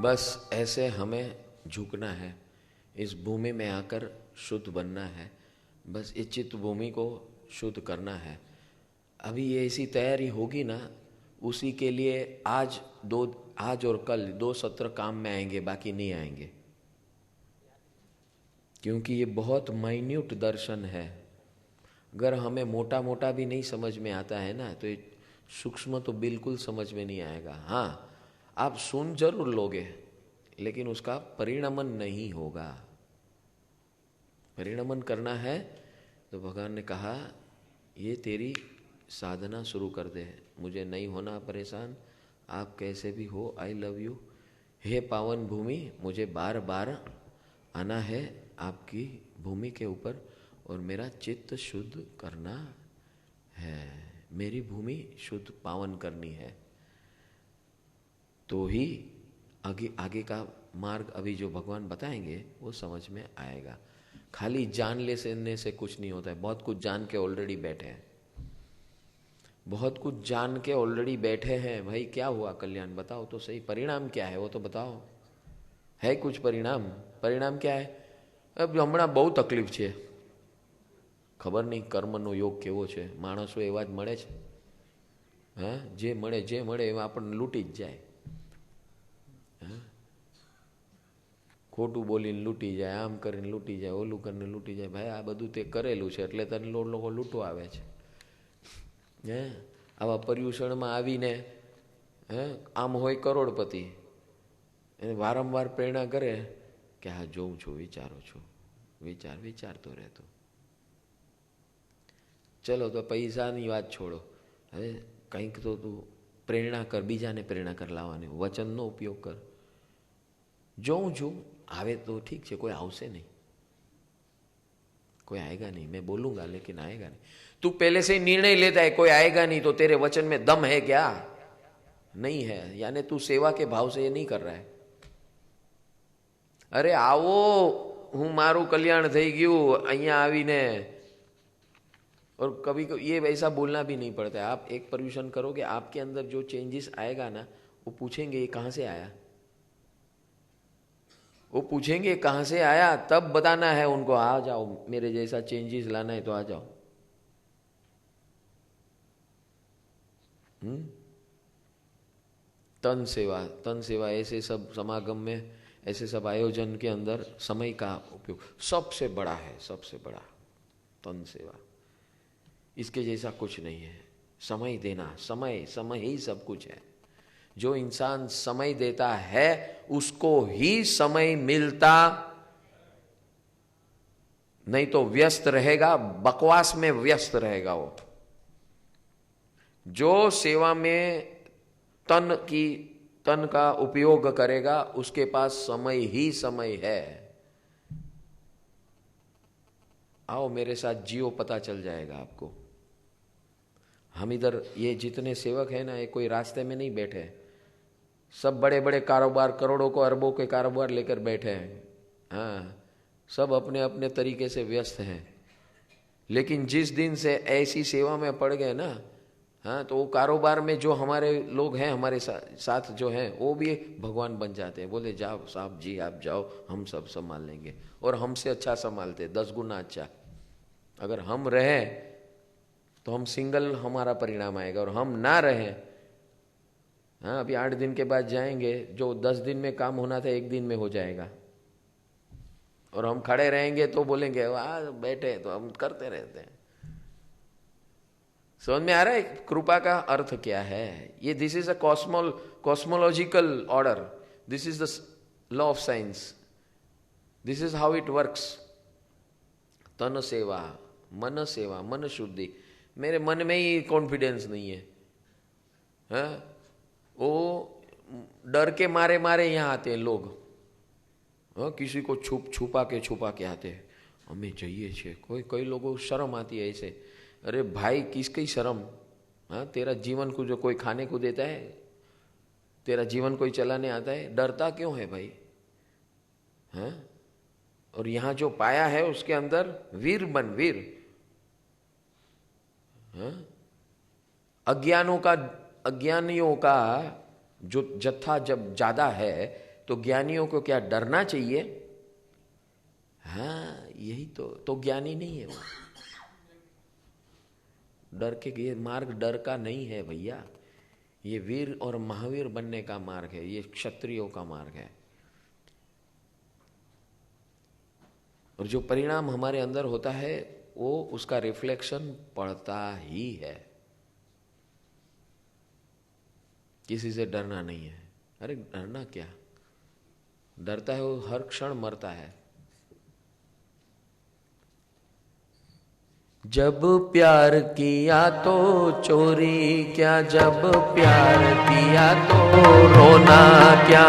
बस ऐसे हमें झुकना है, इस भूमि में आकर शुद्ध बनना है। बस इस चित्त भूमि को शुद्ध करना है। अभी ये ऐसी तैयारी होगी ना, उसी के लिए आज और कल 2 सत्र काम में आएंगे, बाकी नहीं आएंगे। क्योंकि ये बहुत माइन्यूट दर्शन है। अगर हमें मोटा मोटा भी नहीं समझ में आता है ना, तो ये सूक्ष्म तो बिल्कुल समझ में नहीं आएगा। हाँ, आप सुन जरूर लोगे, लेकिन उसका परिणमन नहीं होगा। परिणमन करना है तो भगवान ने कहा, ये तेरी साधना शुरू कर दे। मुझे नहीं होना परेशान, आप कैसे भी हो, आई लव यू। हे पावन भूमि, मुझे बार बार आना है आपकी भूमि के ऊपर और मेरा चित्त शुद्ध करना है। मेरी भूमि शुद्ध पावन करनी है। तो ही आगे का मार्ग अभी जो भगवान बताएंगे वो समझ में आएगा। खाली जान लेने से कुछ नहीं होता है। बहुत कुछ जान के ऑलरेडी बैठे हैं, बहुत कुछ जान के ऑलरेडी बैठे हैं। भाई क्या हुआ कल्याण, बताओ तो सही, परिणाम क्या है वो तो बताओ। है कुछ परिणाम? परिणाम क्या है? अब હમણાં બહુ તકલીફ છે, ખબર નહીં કર્મનો યોગ કેવો છે। માણસો એવા જ મળે છે, હા, જે મળે એવા આપણને લૂંટી જ જાય। ખોટું બોલીને લૂંટી જાય, આમ કરીને લૂંટી જાય, ઓલું કરીને લૂંટી જાય। ભાઈ આ બધું તે કરેલું છે એટલે તને લોકો લૂંટવા આવે છે। હે, આવા પર્યુષણમાં આવીને આમ હોય કરોડપતિ, એને વારંવાર પ્રેરણા કરે કે હા જોઉં છું, વિચારો છું, વિચારતો રહેતો। ચલો તો પૈસાની વાત છોડો, હવે કંઈક તો તું પ્રેરણા કર, બીજાને પ્રેરણા કર લાવવાની, વચનનો ઉપયોગ કર। જોઉં છું, આવે તો ઠીક છે, કોઈ આવશે નહીં, कोई आएगा नहीं, मैं बोलूंगा लेकिन आएगा नहीं। तू पहले से ही निर्णय लेता है कोई आएगा नहीं, तो तेरे वचन में दम है क्या? नहीं है, यानी तू सेवा के भाव से ये नहीं कर रहा है। अरे आओ, हूँ मारू कल्याण થઈ ગયું અહીંયા આવીને। और कभी ये वैसा बोलना भी नहीं पड़ता है। आप एक पर्यूषण करोगे, आपके अंदर जो चेंजेस आएगा ना, वो पूछेंगे ये कहाँ से आया, वो पूछेंगे कहाँ से आया, तब बताना है उनको, आ जाओ मेरे जैसा चेंजेस लाना है तो आ जाओ। तन सेवा ऐसे सब समागम में, ऐसे सब आयोजन के अंदर समय का उपयोग सबसे बड़ा है, सबसे बड़ा तन सेवा। इसके जैसा कुछ नहीं है। समय देना, समय ही सब कुछ है। जो इंसान समय देता है उसको ही समय मिलता, नहीं तो व्यस्त रहेगा, बकवास में व्यस्त रहेगा। वो जो सेवा में तन का उपयोग करेगा उसके पास समय ही समय है। आओ मेरे साथ जियो, पता चल जाएगा आपको। हम इधर ये जितने सेवक हैं ना, ये कोई रास्ते में नहीं बैठे, सब बड़े बड़े कारोबार, करोड़ों को अरबों के कारोबार लेकर बैठे हैं। हाँ, सब अपने अपने तरीके से व्यस्त हैं। लेकिन जिस दिन से ऐसी सेवा में पड़ गए ना, हाँ, तो वो कारोबार में जो हमारे लोग हैं, हमारे साथ जो हैं, वो भी भगवान बन जाते हैं। बोले जाओ साहब जी, आप जाओ, हम सब संभाल लेंगे। और हमसे अच्छा संभालते, 10 गुना अच्छा। अगर हम रहें तो हम सिंगल, हमारा परिणाम आएगा, और हम ना रहें हाँ, अभी 8 दिन के बाद जाएंगे, जो 10 दिन में काम होना था 1 दिन में हो जाएगा। और हम खड़े रहेंगे तो बोलेंगे वाह बैठे, तो हम करते रहते हैं। समझ में आ रहा है कृपा का अर्थ क्या है? ये this is a cosmological order, this is the law of science, this is how it works. तन सेवा, मन शुद्धि। मेरे मन में ही कॉन्फिडेंस नहीं है, हाँ? वो डर के मारे मारे यहाँ आते हैं लोग, हाँ? किसी को छुपा के आते हैं, हमें चाहिए छे। कोई लोगों को शर्म आती है ऐसे। अरे भाई किसकी शर्म? हाँ, तेरा जीवन को जो कोई खाने को देता है, तेरा जीवन कोई चलाने आता है, डरता क्यों है भाई? हाँ? और यहाँ जो पाया है उसके अंदर वीर बन, वीर। हाँ? अज्ञानियों का जो जत्था जब ज्यादा है तो ज्ञानियों को क्या डरना चाहिए? हाँ, यही तो ज्ञानी नहीं है वो। डर के, ये मार्ग डर का नहीं है भैया, ये वीर और महावीर बनने का मार्ग है, ये क्षत्रियों का मार्ग है। और जो परिणाम हमारे अंदर होता है वो उसका रिफ्लेक्शन पड़ता ही है। किसी से डरना नहीं है। अरे डरना क्या, डरता है वो हर क्षण मरता है। जब प्यार किया तो चोरी क्या, जब प्यार किया तो रोना क्या।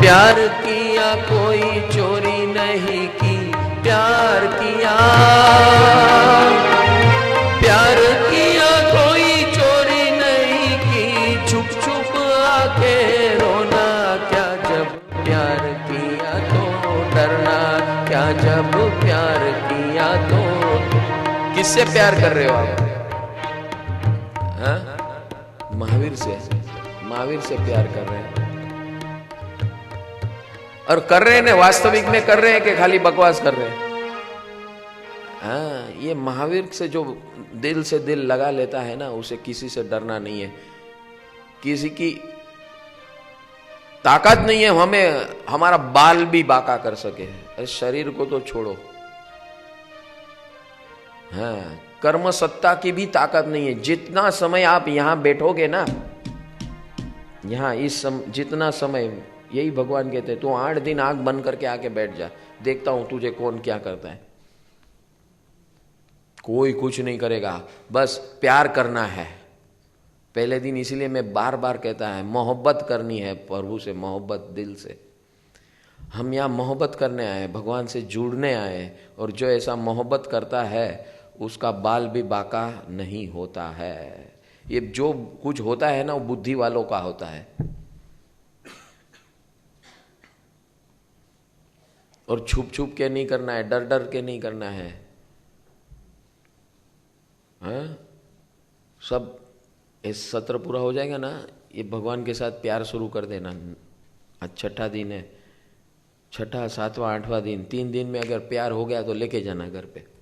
प्यार किया कोई चोरी नहीं की, प्यार किया, प्यार किया कोई चोरी नहीं की। छुप छुप आके रोना क्या, जब प्यार किया तो डरना क्या, जब प्यार किया तो। किससे प्यार कर रहे हो आप? हाँ? महावीर से, महावीर से प्यार कर रहे हैं। और कर रहे हैं ना, वास्तविक में कर रहे हैं कि खाली बकवास कर रहे हैं? हाँ, ये महावीर से जो दिल से दिल लगा लेता है ना, उसे किसी से डरना नहीं है। किसी की ताकत नहीं है हमें हमारा बाल भी बाका कर सके। अरे शरीर को तो छोड़ो, हाँ, कर्म सत्ता की भी ताकत नहीं है। जितना समय आप यहां बैठोगे ना, यहां जितना समय, यही भगवान कहते हैं, तू 8 दिन आंख बंद करके आके बैठ जा, देखता हूं तुझे कौन क्या करता है। कोई कुछ नहीं करेगा, बस प्यार करना है। पहले दिन इसीलिए मैं बार बार कहता है, मोहब्बत करनी है प्रभु से, मोहब्बत दिल से। हम यहाँ मोहब्बत करने आए, भगवान से जुड़ने आए, और जो ऐसा मोहब्बत करता है उसका बाल भी बाका नहीं होता है। ये जो कुछ होता है ना, वो बुद्धि वालों का होता है। और छुप छुप के नहीं करना है, डर डर के नहीं करना है। हाँ? सब इस सत्र पूरा हो जाएगा ना, ये भगवान के साथ प्यार शुरू कर देना। आज 6ठा दिन है, 6ठा, 7वां, 8वां दिन, 3 दिन में अगर प्यार हो गया तो लेके जाना घर पे।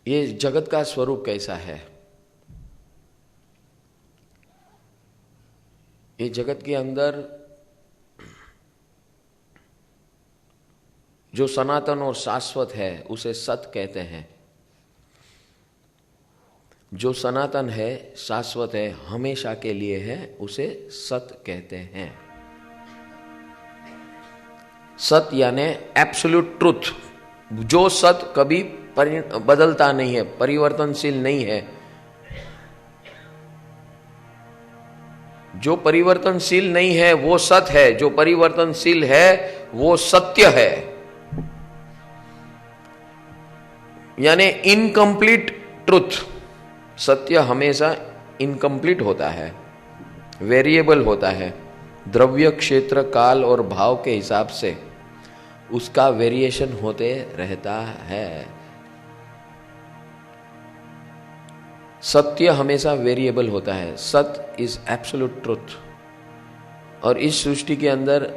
ये जगत का स्वरूप कैसा है? ये जगत के अंदर जो सनातन और शाश्वत है उसे सत कहते हैं। जो सनातन है, शाश्वत है, हमेशा के लिए है, उसे सत कहते हैं। सत यानी एब्सोल्यूट ट्रुथ, जो सत कभी बदलता नहीं है, परिवर्तनशील नहीं है। जो परिवर्तनशील नहीं है वो सत है, जो परिवर्तनशील है वो सत्य है। यानी इनकम्प्लीट ट्रुथ। सत्य हमेशा इनकम्प्लीट होता है, वेरिएबल होता है। द्रव्य, क्षेत्र, काल और भाव के हिसाब से उसका वेरिएशन होते रहता है। सत्य हमेशा वेरिएबल होता है। सत इज एब्सोल्यूट ट्रुथ। और इस सृष्टि के अंदर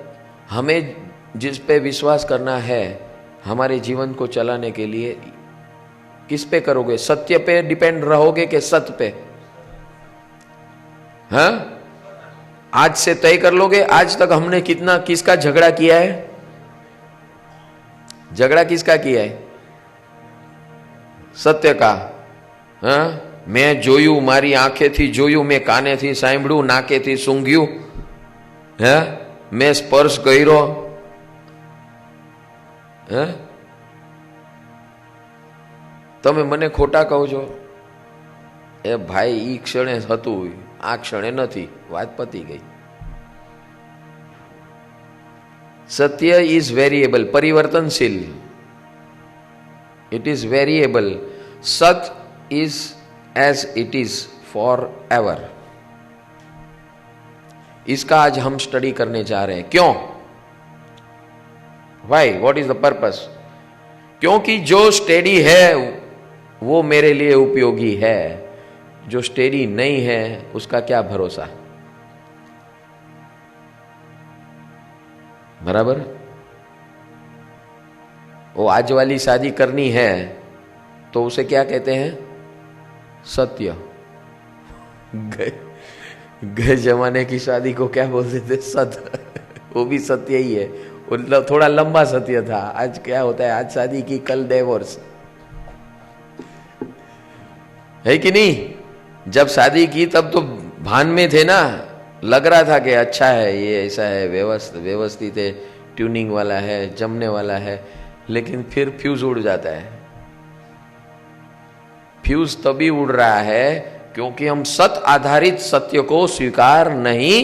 हमें जिस पे विश्वास करना है, हमारे जीवन को चलाने के लिए किस पे करोगे? सत्य पे डिपेंड रहोगे कि सत्य पे? हाँ, आज से तय कर लोगे। आज तक हमने किसका झगड़ा किया है? झगड़ा किसका किया है? सत्य का। हाँ, मैं जोयू, मारी आंखेथी जोयू, मैं कानेथी सांभळ्યું, नाकेथी सूंघ્યું, હે मैं स्पर्श કર્યો, હે તમે મને ખોટા કહો છો? એ ભાઈ ઈ ક્ષણે હતું, આ ક્ષણે નથી, વાત પતી ગઈ. સત્ય ઇઝ વેરિયેબલ, પરિવર્તનશીલ. It is variable. सत is as it is for ever. इसका आज हम स्टडी करने जा रहे हैं. क्यों? Y? What is the purpose? क्योंकि जो स्टेडी है वो मेरे लिए उपयोगी है, जो स्टेडी नहीं है उसका क्या भरोसा. बराबर. वो आज वाली शादी करनी है तो उसे क्या कहते हैं? सत्य. गए जमाने की शादी को क्या बोलते थे? सत्य. वो भी सत्य ही है, मतलब थोड़ा लंबा सत्य था. आज क्या होता है? आज शादी की, कल डिवोर्स है कि नहीं? जब शादी की तब तो भान में थे ना, लग रहा था कि अच्छा है, ये ऐसा है, व्यवस्थित है, ट्यूनिंग वाला है, जमने वाला है. लेकिन फिर फ्यूज उड़ जाता है. फ्यूज तभी उड़ रहा है क्योंकि हम सत आधारित सत्य को स्वीकार नहीं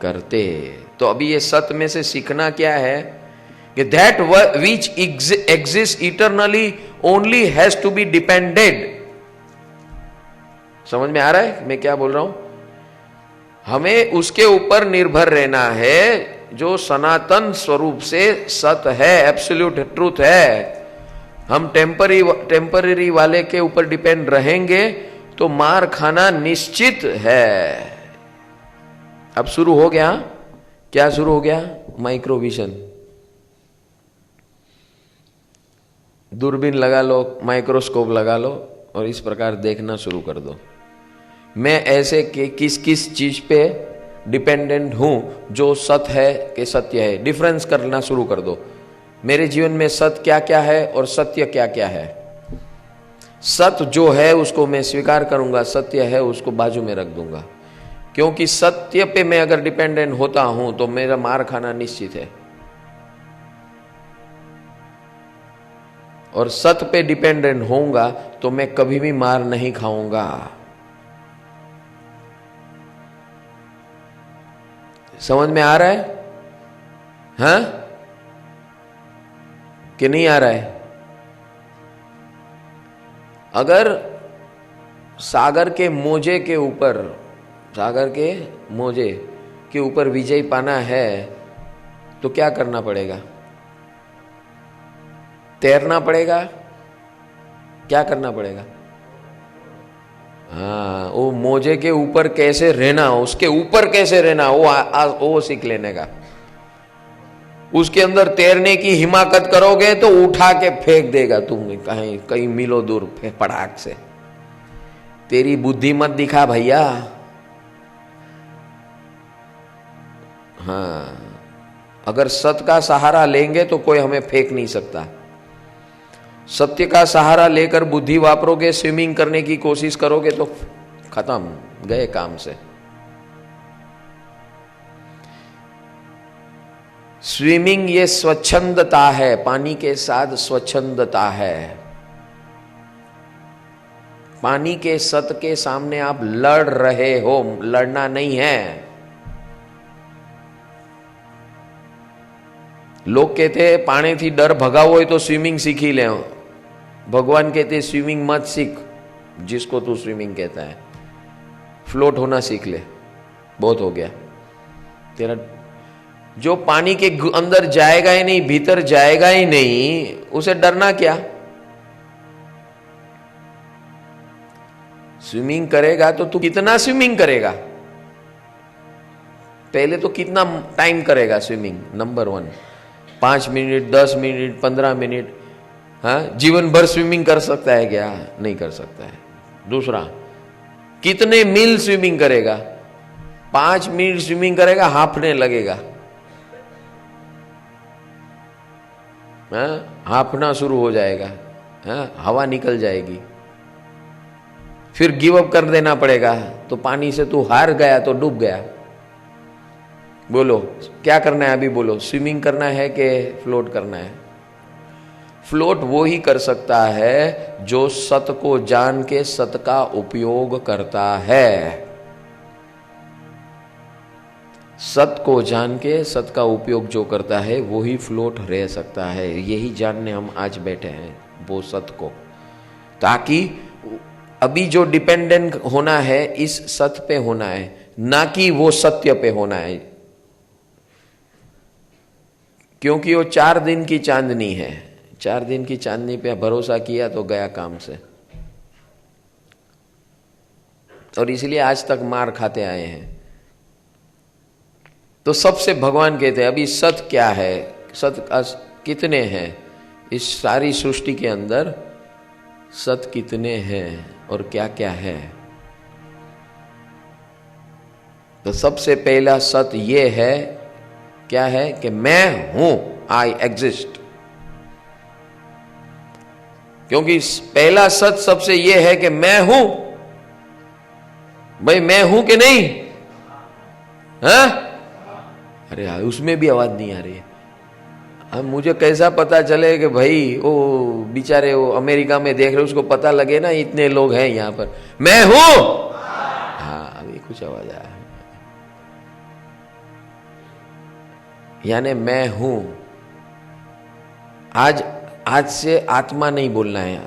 करते. तो अभी ये सत्य में से सीखना क्या है कि that which exist eternally only has to be depended. समझ में आ रहा है मैं क्या बोल रहा हूं? हमें उसके ऊपर निर्भर रहना है जो सनातन स्वरूप से सत है, एब्सोल्यूट ट्रूथ है. हम टेम्पररी वाले के ऊपर डिपेंड रहेंगे तो मार खाना निश्चित है. अब शुरू हो गया. क्या शुरू हो गया? माइक्रोविजन. दूरबीन लगा लो, माइक्रोस्कोप लगा लो और इस प्रकार देखना शुरू कर दो. मैं ऐसे के किस किस चीज पे डिपेंडेंट हूं जो सत्य है कि सत्य है, डिफरेंस करना शुरू कर दो. मेरे जीवन में सत्य क्या क्या है और सत्य क्या क्या है. सत्य जो है उसको मैं स्वीकार करूंगा, सत्य है उसको बाजू में रख दूंगा. क्योंकि सत्य पे मैं अगर डिपेंडेंट होता हूं तो मेरा मार खाना निश्चित है. और सत्य पे डिपेंडेंट होऊंगा तो मैं कभी भी मार नहीं खाऊंगा. समझ में आ रहा है? हाँ कि नहीं आ रहा है? अगर सागर के मोजे के ऊपर विजय पाना है तो क्या करना पड़ेगा? तैरना पड़ेगा. क्या करना पड़ेगा? हाँ, वो मोजे के ऊपर कैसे रहना, उसके ऊपर कैसे रहना वो सीख लेने का. उसके अंदर तैरने की हिमाकत करोगे तो उठा के फेंक देगा तुम कहीं मीलों दूर पड़ाक से. तेरी बुद्धि मत दिखा भैया. हाँ, अगर सत्य का सहारा लेंगे तो कोई हमें फेंक नहीं सकता. सत्य का सहारा लेकर बुद्धि वापरोगे, स्विमिंग करने की कोशिश करोगे तो खत्म, गए काम से. स्विमिंग ये स्वच्छंदता है, पानी के साथ स्वच्छंदता है. पानी के सत्य के सामने आप लड़ रहे हो, लड़ना नहीं है. लोग कहते हैं पानी थी डर भगावो हो तो स्विमिंग सीखी ले. भगवान कहते स्विमिंग मत सीख, जिसको तू स्विमिंग कहता है, फ्लोट होना सीख ले, बहुत हो गया तेरा. जो पानी के अंदर जाएगा ही नहीं, भीतर जाएगा ही नहीं, उसे डरना क्या? स्विमिंग करेगा तो तू कितना स्विमिंग करेगा? पहले तो कितना टाइम करेगा swimming, number 1. 5 minute, 10 minute, 15 minute, हाँ, जीवन भर स्विमिंग कर सकता है क्या? नहीं कर सकता है। दूसरा, कितने मील स्विमिंग करेगा? 5 मिनट स्विमिंग करेगा, हांफने लगेगा, हांफना शुरू हो जाएगा, हवा निकल जाएगी, फिर गिव अप कर देना पड़ेगा। तो पानी से तू हार गया तो डूब गया। बोलो क्या करना है अभी? बोलो, स्विमिंग करना है कि फ्लोट करना है? फ्लोट वो ही कर सकता है जो सत को जान के सत का उपयोग करता है। सत को जान के सत का उपयोग जो करता है वो ही फ्लोट रह सकता है। यही जानने हम आज बैठे हैं, वो सत को, ताकि अभी जो डिपेंडेंट होना है इस सत पे होना है, ना कि वो सत्य पे होना है। क्योंकि वो 4 दिन की चांदनी है, 4 दिन की चांदनी पे भरोसा किया तो गया काम से, और इसलिए आज तक मार खाते आए हैं। तो सबसे भगवान कहते हैं अभी सत क्या है, सत कितने हैं इस सारी सृष्टि के अंदर, सत कितने हैं और क्या क्या है। तो सबसे पहला सत ये है, क्या है? कि मैं हूं, आई एग्जिस्ट। क्योंकि पहला सत सबसे ये है कि मैं हूं। भाई मैं हूं कि नहीं? हाँ? अरे उसमें भी आवाज नहीं आ रही है। अब मुझे कैसा पता चले कि भाई वो बेचारे वो अमेरिका में देख रहे, उसको पता लगे ना इतने लोग हैं यहां पर, मैं हूं। हाँ अभी कुछ आवाज आया, यानी मैं हूं। आज से आत्मा नहीं बोलना है,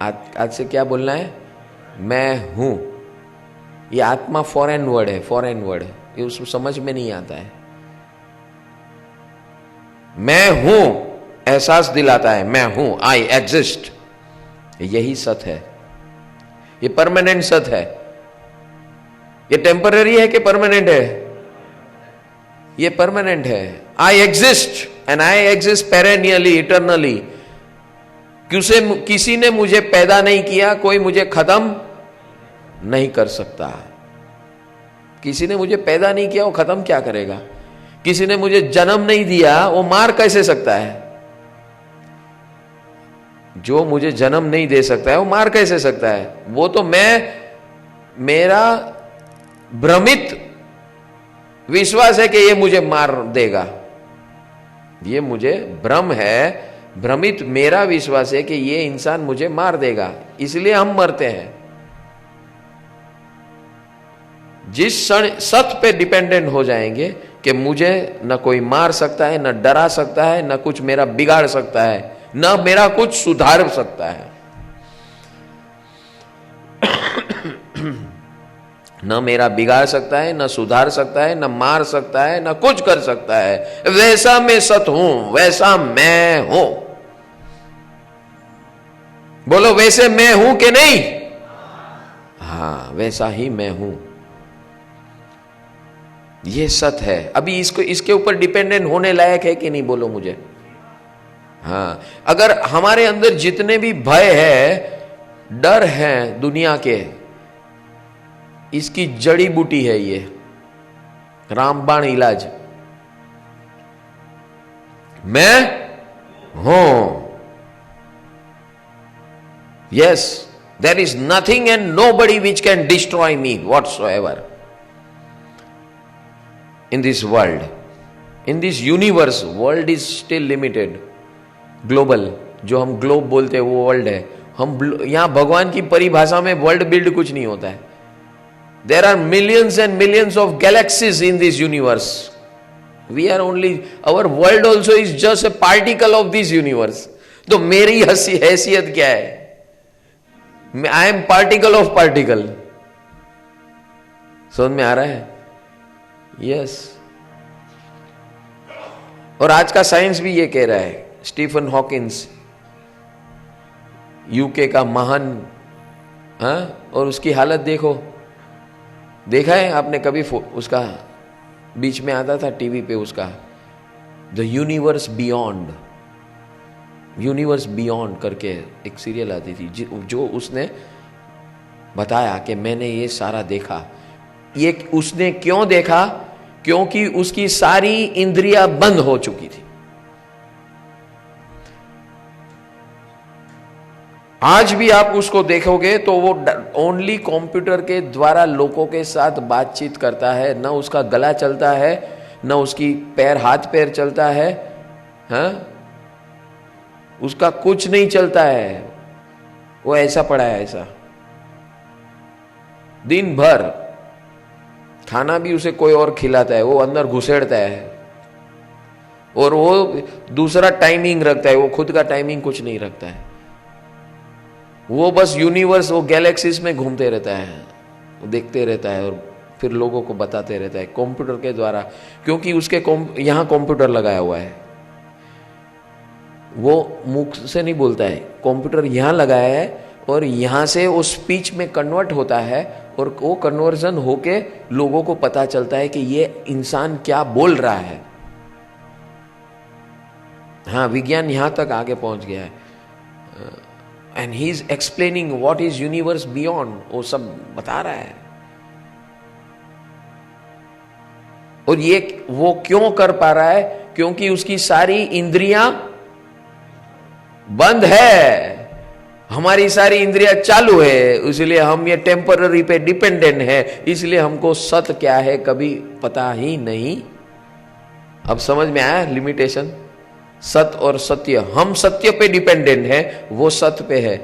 आज से क्या बोलना है? मैं हूं। ये आत्मा फॉरेन वर्ड है, फॉरेन वर्ड है, ये उसको समझ में नहीं आता है। मैं हूं एहसास दिलाता है, मैं हूं, आई एग्जिस्ट। यही सत है, ये परमानेंट सत है। ये टेम्पररी है कि परमानेंट है? ये परमानेंट है। I exist and I exist पेरेनियली, eternally. किसी ने मुझे पैदा नहीं किया, कोई मुझे खत्म नहीं कर सकता। किसी ने मुझे पैदा नहीं किया, वो खत्म क्या करेगा? किसी ने मुझे जन्म नहीं दिया, वो मार कैसे सकता है? जो मुझे जन्म नहीं दे सकता है वो मार कैसे सकता है? वो तो मेरा भ्रमित विश्वास है कि ये मुझे मार देगा, ये मुझे भ्रम है, भ्रमित मेरा विश्वास है कि ये इंसान मुझे मार देगा, इसलिए हम मरते हैं। जिस क्षण सत पे डिपेंडेंट हो जाएंगे कि मुझे न कोई मार सकता है, न डरा सकता है, न कुछ मेरा बिगाड़ सकता है, न मेरा कुछ सुधार सकता है, न मेरा बिगाड़ सकता है, न सुधार सकता है, न मार सकता है, न कुछ कर सकता है, वैसा मैं सत हूं, वैसा मैं हूं। बोलो वैसे मैं हूं कि नहीं? हाँ वैसा ही मैं हूं। ये सत है। अभी इसके ऊपर डिपेंडेंट होने लायक है कि नहीं? बोलो मुझे। हाँ, अगर हमारे अंदर जितने भी भय है, डर है दुनिया के, इसकी जड़ी बूटी है ये रामबाण इलाज। मैं हूं। Yes, there is nothing and nobody which can destroy me whatsoever in this world, in this universe. World is still limited, global, जो हम ग्लोब बोलते हैं वो वर्ल्ड है। हम यहां भगवान की परिभाषा में वर्ल्ड बिल्ड कुछ नहीं होता है। There are millions and millions of galaxies in this universe. We are only, our world also is just a particle of this universe. तो मेरी हैसियत क्या है? I am particle of particle. समझ में आ रहा है? यस। और आज का साइंस भी ये कह रहा है। स्टीफन हॉकिंस, यूके का महान, और उसकी हालत देखो, देखा है आपने कभी? उसका बीच में आता था टीवी पे, उसका the universe beyond, universe beyond करके एक सीरियल आती थी, जो उसने बताया कि मैंने ये सारा देखा। ये उसने क्यों देखा? क्योंकि उसकी सारी इंद्रियां बंद हो चुकी थी। आज भी आप उसको देखोगे तो वो ओनली कंप्यूटर के द्वारा लोगों के साथ बातचीत करता है, ना उसका गला चलता है, ना उसकी हाथ पैर चलता है, हाँ? उसका कुछ नहीं चलता है, वो ऐसा पड़ा है, ऐसा दिन भर। खाना भी उसे कोई और खिलाता है, वो अंदर घुसेड़ता है, और वो दूसरा टाइमिंग रखता है, वो खुद का टाइमिंग कुछ नहीं रखता है। वो बस यूनिवर्स, वो गैलेक्सीज में घूमते रहता है, वो देखते रहता है और फिर लोगों को बताते रहता है कंप्यूटर के द्वारा, क्योंकि उसके यहां कंप्यूटर लगाया हुआ है। वो मुख से नहीं बोलता है, कंप्यूटर यहां लगाया है और यहां से वो स्पीच में कन्वर्ट होता है, और वो कन्वर्जन होके लोगों को पता चलता है कि ये इंसान क्या बोल रहा है। हाँ, विज्ञान यहां तक आगे पहुंच गया है। And he is explaining what is universe beyond, वो सब बता रहा है। और ये वो क्यों कर पा रहा है? क्योंकि उसकी सारी इंद्रियां बंद है, हमारी सारी इंद्रियां चालू है, इसलिए हम ये टेम्पररी पे डिपेंडेंट है, इसलिए हमको सत्य क्या है कभी पता ही नहीं। अब समझ में आया लिमिटेशन? सत्य और सत्य, हम सत्य पे डिपेंडेंट है, वो सत्य पे है,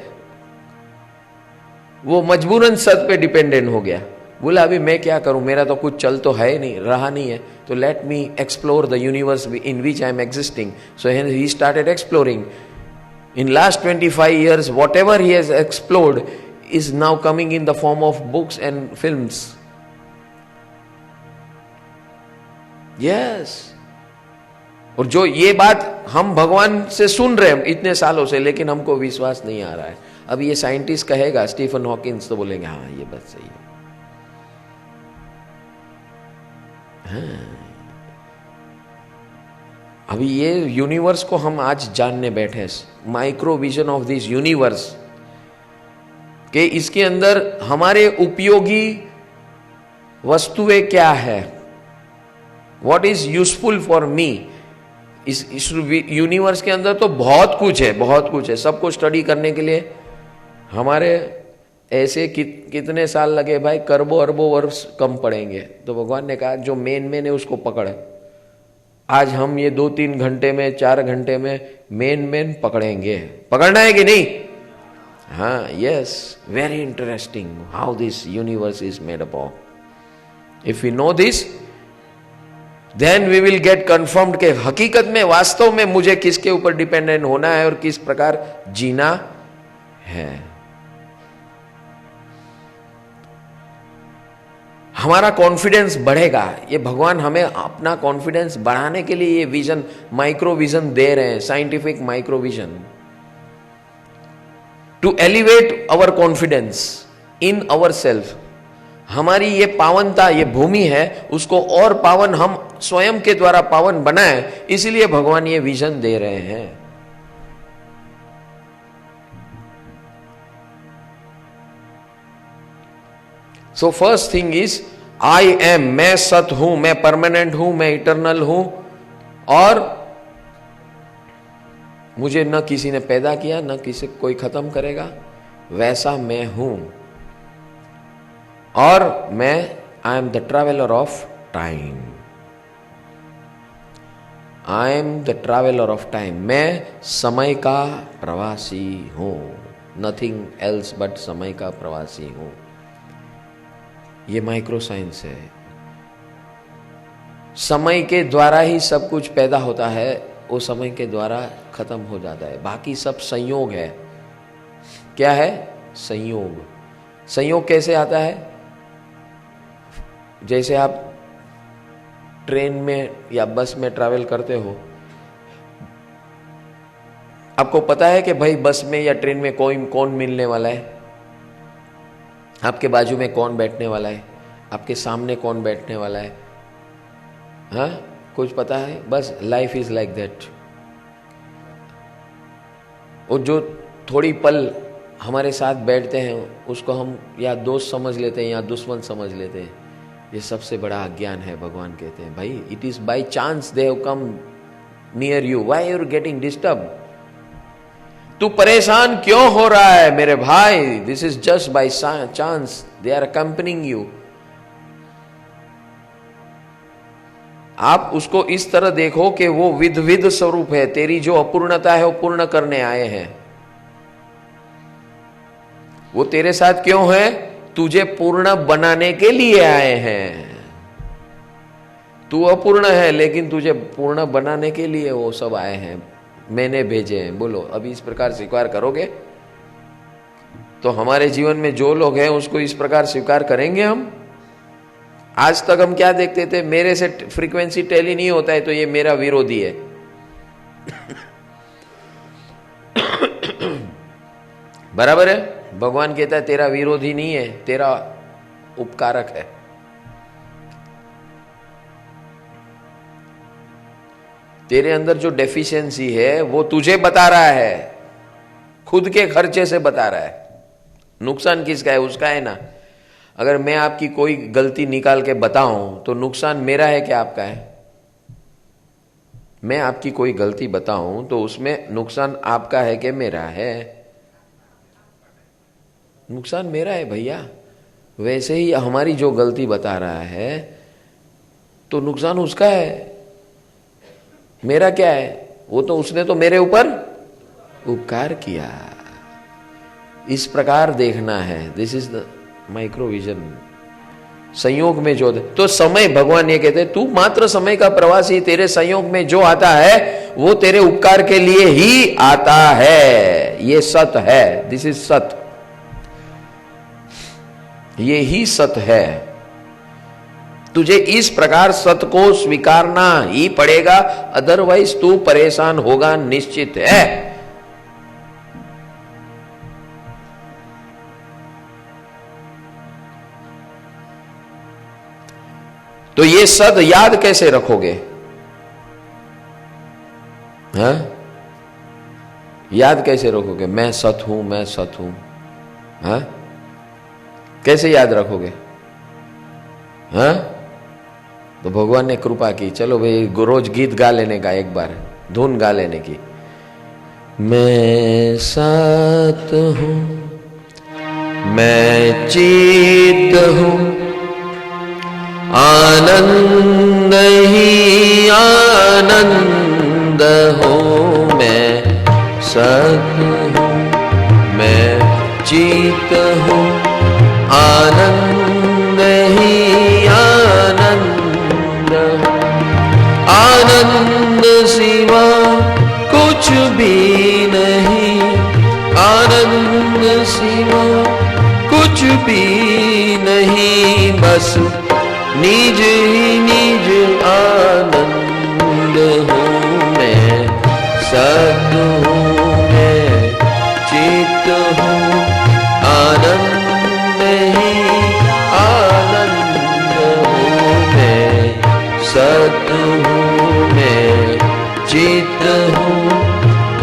वो मजबूरन सत्य पे डिपेंडेंट हो गया। बोला अभी मैं क्या करूं, मेरा तो कुछ चल तो है नहीं, रहा नहीं है, तो let me explore the universe in which I am existing. So he started exploring. In last 25 years, whatever he has explored is now coming in the form of books and films. Yes. और जो ये बात हम भगवान से सुन रहे हैं इतने सालों से, लेकिन हमको विश्वास नहीं आ रहा है। अब ये साइंटिस्ट कहेगा, स्टीफन हॉकिंस, तो बोलेंगे हाँ ये बात सही है। हाँ। अभी ये यूनिवर्स को हम आज जानने बैठे हैं, micro vision of this universe, कि इसके अंदर हमारे उपयोगी वस्तुएं क्या है, what is useful for me. इस यूनिवर्स के अंदर तो बहुत कुछ है, बहुत कुछ है। सबको स्टडी करने के लिए हमारे ऐसे कितने साल लगे भाई, करोड़ों अरबों वर्ष कम पड़ेंगे। तो भगवान ने कहा जो मेन है उसको पकड़। आज हम ये 2-3 घंटे में, 4 घंटे में मेन पकड़ेंगे। पकड़ना है कि नहीं? हाँ, yes, very interesting how this universe is made up of. If we know this, then we will get confirmed के हकीकत में, वास्तव में मुझे किसके ऊपर डिपेंडेंट होना है और किस प्रकार जीना है। हमारा कॉन्फिडेंस बढ़ेगा। ये भगवान हमें अपना कॉन्फिडेंस बढ़ाने के लिए ये विजन, माइक्रो विजन दे रहे हैं, scientific micro vision, to elevate our confidence in our self. हमारी ये पावनता, ये भूमि है, उसको और पावन हम स्वयं के द्वारा पावन बनाए, इसलिए भगवान ये विजन दे रहे हैं। So first thing is I am, मैं सत हूं, मैं परमानेंट हूं, मैं इटर्नल हूं, और मुझे न किसी ने पैदा किया, न किसी कोई खत्म करेगा, वैसा मैं हूं। और मैं I am the traveller of time. I am the traveller of time. मैं समय का प्रवासी हूं, नथिंग एल्स बट समय का प्रवासी हूं। ये माइक्रो साइंस है। समय के द्वारा ही सब कुछ पैदा होता है, वो समय के द्वारा खत्म हो जाता है। बाकी सब संयोग है। क्या है? संयोग। संयोग कैसे आता है? जैसे आप ट्रेन में या बस में ट्रैवल करते हो, आपको पता है कि भाई बस में या ट्रेन में कौन मिलने वाला है, आपके बाजू में कौन बैठने वाला है, आपके सामने कौन बैठने वाला है, हाँ, कुछ पता है? बस लाइफ इज लाइक दैट। और जो थोड़ी पल हमारे साथ बैठते हैं उसको हम या दोस्त समझ लेते हैं या दुश्मन समझ लेते हैं, ये सबसे बड़ा अज्ञान है। भगवान कहते हैं भाई it is by chance they have come near you, why you are getting disturb. तू परेशान क्यों हो रहा है मेरे भाई? This is just by chance they are accompanying you. आप उसको इस तरह देखो कि वो विध स्वरूप है, तेरी जो अपूर्णता है वो पूर्ण करने आए हैं। वो तेरे साथ क्यों है? तुझे पूर्ण बनाने के लिए आए हैं। तू अपूर्ण है लेकिन तुझे पूर्ण बनाने के लिए वो सब आए हैं, मैंने भेजे हैं। बोलो अभी इस प्रकार स्वीकार करोगे तो हमारे जीवन में जो लोग हैं उसको इस प्रकार स्वीकार करेंगे हम। आज तक हम क्या देखते थे? मेरे से फ्रीक्वेंसी टैली नहीं होता है तो ये मेरा विरोधी है। बराबर है? भगवान कहता है तेरा विरोधी नहीं है, तेरा उपकारक है। तेरे अंदर जो डेफिशिएंसी है वो तुझे बता रहा है, खुद के खर्चे से बता रहा है। नुकसान किसका है? उसका है ना। अगर मैं आपकी कोई गलती निकाल के बताऊं तो नुकसान मेरा है क्या आपका है? मैं आपकी कोई गलती बताऊं तो उसमें नुकसान आपका है कि मेरा है? नुकसान मेरा है भैया। वैसे ही हमारी जो गलती बता रहा है तो नुकसान उसका है, मेरा क्या है? वो तो उसने तो मेरे ऊपर उपकार किया। इस प्रकार देखना है। This is the माइक्रोविजन। संयोग में जो तो समय, भगवान ये कहते तू मात्र समय का प्रवासी, तेरे संयोग में जो आता है वो तेरे उपकार के लिए ही आता है। ये सत्य है। दिस इज सत्य। ये ही सत्य है। तुझे इस प्रकार सत्य को स्वीकारना ही पड़ेगा, अदरवाइज तू परेशान होगा निश्चित है। तो ये सद याद कैसे रखोगे? हाँ? याद कैसे रखोगे? मैं सत हूं, मैं सत हूं। हाँ? कैसे याद रखोगे? हाँ? तो भगवान ने कृपा की, चलो भाई रोज गीत गा लेने का, एक बार धुन गा लेने की। मैं सत हूं, मैं चित हूं, आनंद ही आनंद हूँ। मैं सत हूँ, मैं चित हूँ, आनंद ही आनंद हूँ। आनंद सिवा कुछ भी नहीं, आनंद सिवा कुछ भी नहीं। बस निज ही निज आनंद हूँ। मैं सत हूँ, मैं चित हूँ, आनंद ही आनंद हूँ। मैं सत हूँ, मैं चित हूँ,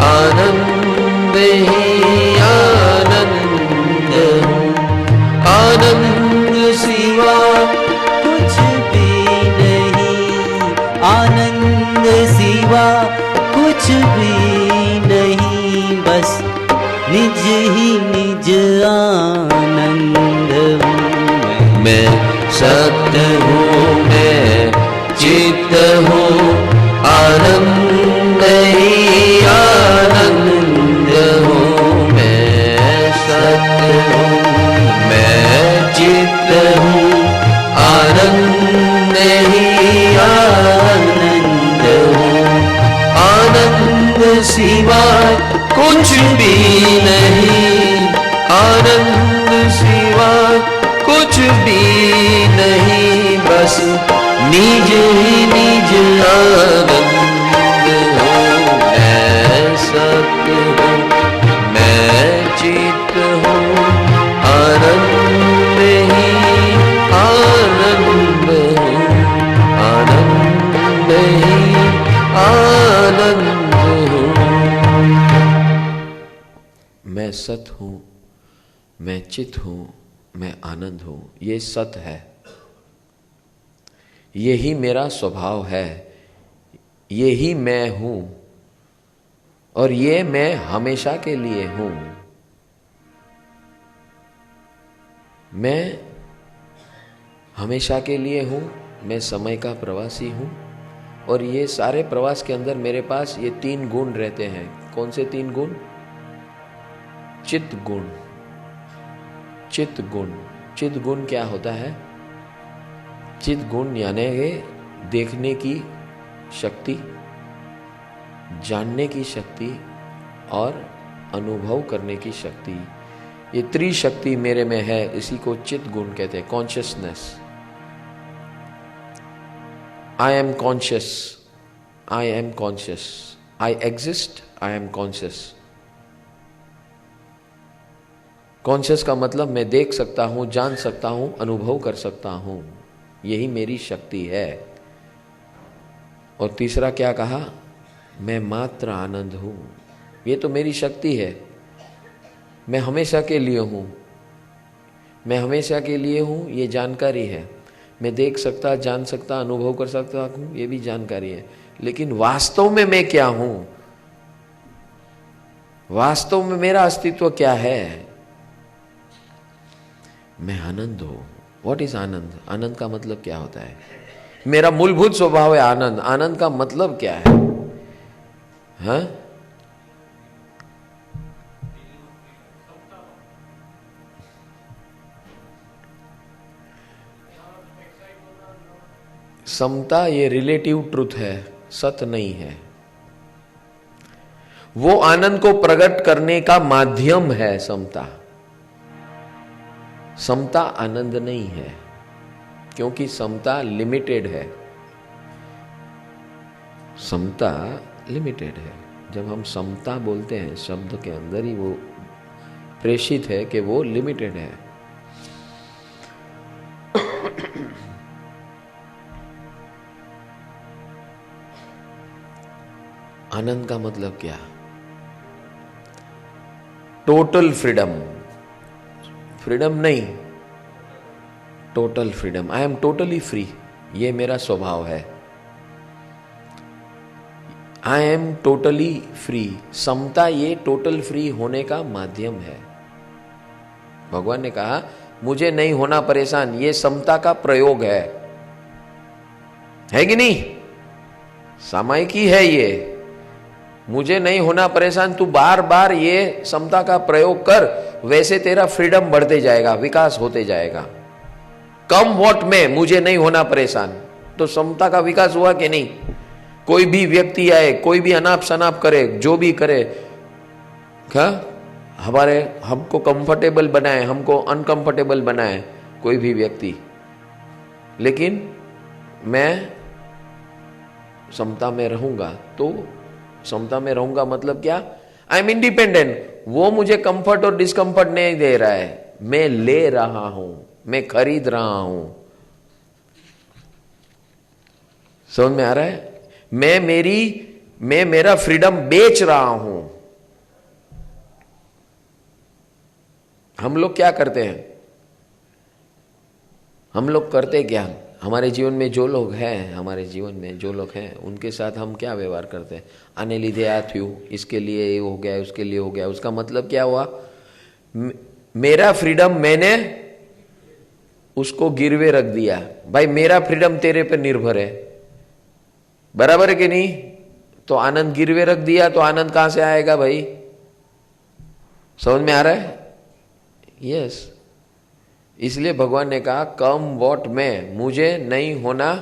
आनंद ही आनंद हूँ। आनंद सिवा आनंद सिवा कुछ भी नहीं। बस निज ही निज आनंद हूँ। मैं सत्य हूँ, मैं चित्त हूँ, आनंद ही आनंद हूँ। मैं सत्य हूँ, मैं चित्त हूँ, आनंद ही आनंद हूँ। आनंद सिवाय कुछ भी नहीं, आनंद सिवाय कुछ भी नहीं। बस निज ही निज आनंद हूँ। मैं सत्य हूँ, मैं चित्त हूँ, आनंद ही आनंद हूँ। आनंद ही सत हूं, मैं चित हूं, मैं आनंद हूं, ये सत है, यही मेरा स्वभाव है, यही मैं हूं और ये मैं हमेशा के लिए हूं। मैं हमेशा के लिए हूं, मैं समय का प्रवासी हूं और ये सारे प्रवास के अंदर मेरे पास ये 3 गुण रहते हैं। कौन से 3 गुण? चित्त गुण। चित्त गुण, चित्त गुण क्या होता है? चित्त गुण यानी देखने की शक्ति, जानने की शक्ति और अनुभव करने की शक्ति, ये त्रिशक्ति मेरे में है, इसी को चित्त गुण कहते हैं। Consciousness, I am conscious, I am conscious, I exist, I am conscious. Conscious का मतलब मैं देख सकता हूं, जान सकता हूं, अनुभव कर सकता हूं, यही मेरी शक्ति है। और तीसरा क्या कहा? मैं मात्र आनंद हूं, ये तो मेरी शक्ति है। मैं हमेशा के लिए हूं, मैं हमेशा के लिए हूं, ये जानकारी है। मैं देख सकता, जान सकता, अनुभव कर सकता हूं, ये भी जानकारी है। लेकिन वास्तव में मैं क्या हूं? वास्तव में मेरा अस्तित्व क्या है? मैं आनंद हूं। व्हाट इज आनंद? आनंद का मतलब क्या होता है? मेरा मूलभूत स्वभाव है आनंद। आनंद का मतलब क्या है? हाँ? समता ये रिलेटिव ट्रुथ है, सत्य नहीं है। वो आनंद को प्रकट करने का माध्यम है समता। समता आनंद नहीं है, क्योंकि समता लिमिटेड है। समता लिमिटेड है। जब हम समता बोलते हैं, शब्द के अंदर ही वो प्रेषित है कि वो लिमिटेड है। आनंद का मतलब क्या? Total freedom. फ्रीडम नहीं, total freedom. I am totally free, ये मेरा स्वभाव है। I am totally free. समता ये टोटल फ्री होने का माध्यम है। भगवान ने कहा मुझे नहीं होना परेशान, ये समता का प्रयोग है कि नहीं? सामायिक ही है ये। मुझे नहीं होना परेशान, तू बार बार ये समता का प्रयोग कर, वैसे तेरा फ्रीडम बढ़ते जाएगा, विकास होते जाएगा। कम वॉट में मुझे नहीं होना परेशान, तो समता का विकास हुआ कि नहीं? कोई भी व्यक्ति आए, कोई भी अनाप शनाप करे, जो भी करे, हमको कंफर्टेबल बनाए, हमको अनकंफर्टेबल बनाए कोई भी व्यक्ति, लेकिन मैं समता में रहूंगा। तो समता में रहूंगा मतलब क्या? I am independent. वो मुझे कंफर्ट और डिस्कंफर्ट नहीं दे रहा है, मैं ले रहा हूं, मैं खरीद रहा हूं। समझ में आ रहा है? मैं मेरा फ्रीडम बेच रहा हूं। हम लोग क्या करते हैं? हम लोग करते क्या? हमारे जीवन में जो लोग हैं, हमारे जीवन में जो लोग हैं, उनके साथ हम क्या व्यवहार करते हैं? आने लीधे आ थ्यू, इसके लिए ये हो गया, उसके लिए हो गया। उसका मतलब क्या हुआ? मेरा फ्रीडम मैंने उसको गिरवे रख दिया। भाई मेरा फ्रीडम तेरे पे निर्भर है, बराबर है कि नहीं? तो आनंद गिरवे रख दिया, तो आनंद कहां से आएगा भाई? समझ में आ रहा है? यस। इसलिए भगवान ने कहा कम वॉट में, मुझे नहीं होना,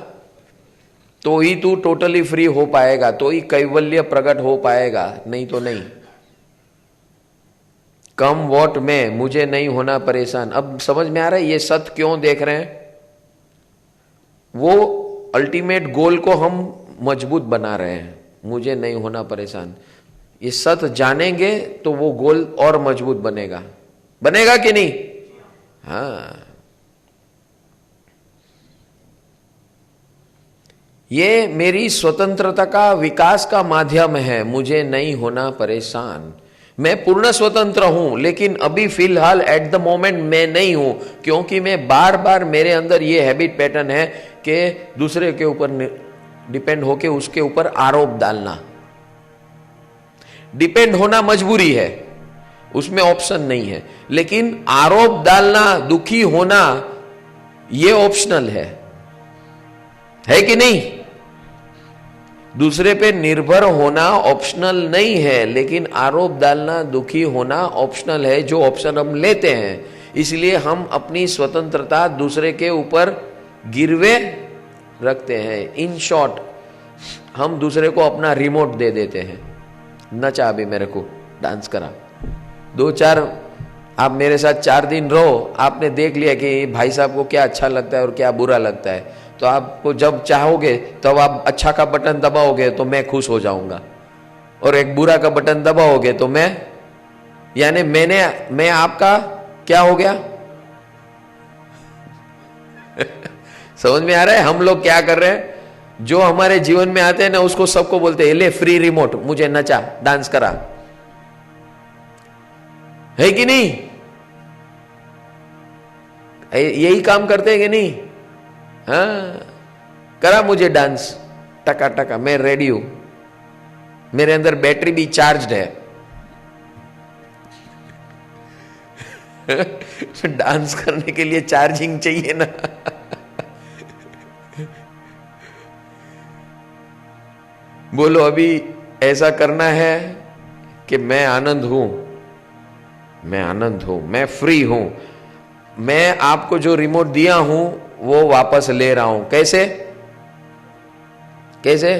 तो ही तू टोटली फ्री हो पाएगा, तो ही कैवल्य प्रकट हो पाएगा, नहीं तो नहीं। कम वॉट में, मुझे नहीं होना परेशान। अब समझ में आ रहा है ये सत्य क्यों देख रहे हैं? वो अल्टीमेट गोल को हम मजबूत बना रहे हैं, मुझे नहीं होना परेशान। ये सत्य जानेंगे तो वो गोल और मजबूत बनेगा। बनेगा कि नहीं? हाँ। ये मेरी स्वतंत्रता का विकास का माध्यम है, मुझे नहीं होना परेशान। मैं पूर्ण स्वतंत्र हूं, लेकिन अभी फिलहाल एट द मोमेंट मैं नहीं हूं, क्योंकि मैं बार बार मेरे अंदर ये हैबिट पैटर्न है कि दूसरे के ऊपर डिपेंड होके उसके ऊपर आरोप डालना। डिपेंड होना मजबूरी है, उसमें ऑप्शन नहीं है, लेकिन आरोप डालना, दुखी होना, ये ऑप्शनल है कि नहीं? दूसरे पे निर्भर होना ऑप्शनल नहीं है, लेकिन आरोप डालना, दुखी होना ऑप्शनल है, जो ऑप्शन हम लेते हैं। इसलिए हम अपनी स्वतंत्रता दूसरे के ऊपर गिरवे रखते हैं। इन शॉर्ट, हम दूसरे को अपना रिमोट दे देते हैं। नचा अभी मेरे को, डांस करा, 2-4 आप मेरे साथ 4 दिन रहो, आपने देख लिया कि भाई साहब को क्या अच्छा लगता है और क्या बुरा लगता है, तो आपको जब चाहोगे तब आप अच्छा का बटन दबाओगे तो मैं खुश हो जाऊंगा, और एक बुरा का बटन दबाओगे तो मैं, यानी मैं आपका क्या हो गया? समझ में आ रहा है हम लोग क्या कर रहे हैं? जो हमारे जीवन में आते हैं ना, उसको सबको बोलते हैं ले फ्री रिमोट, मुझे नचा, डांस करा, है कि नहीं? यही काम करते हैं कि नहीं? हाँ, करा मुझे डांस, टका टका, मैं रेडी हूं, मेरे अंदर बैटरी भी चार्ज्ड है। डांस करने के लिए चार्जिंग चाहिए ना। बोलो अभी ऐसा करना है कि मैं आनंद हूं, मैं आनंद हूं, मैं फ्री हूं, मैं आपको जो रिमोट दिया हूं वो वापस ले रहा हूं। कैसे? कैसे?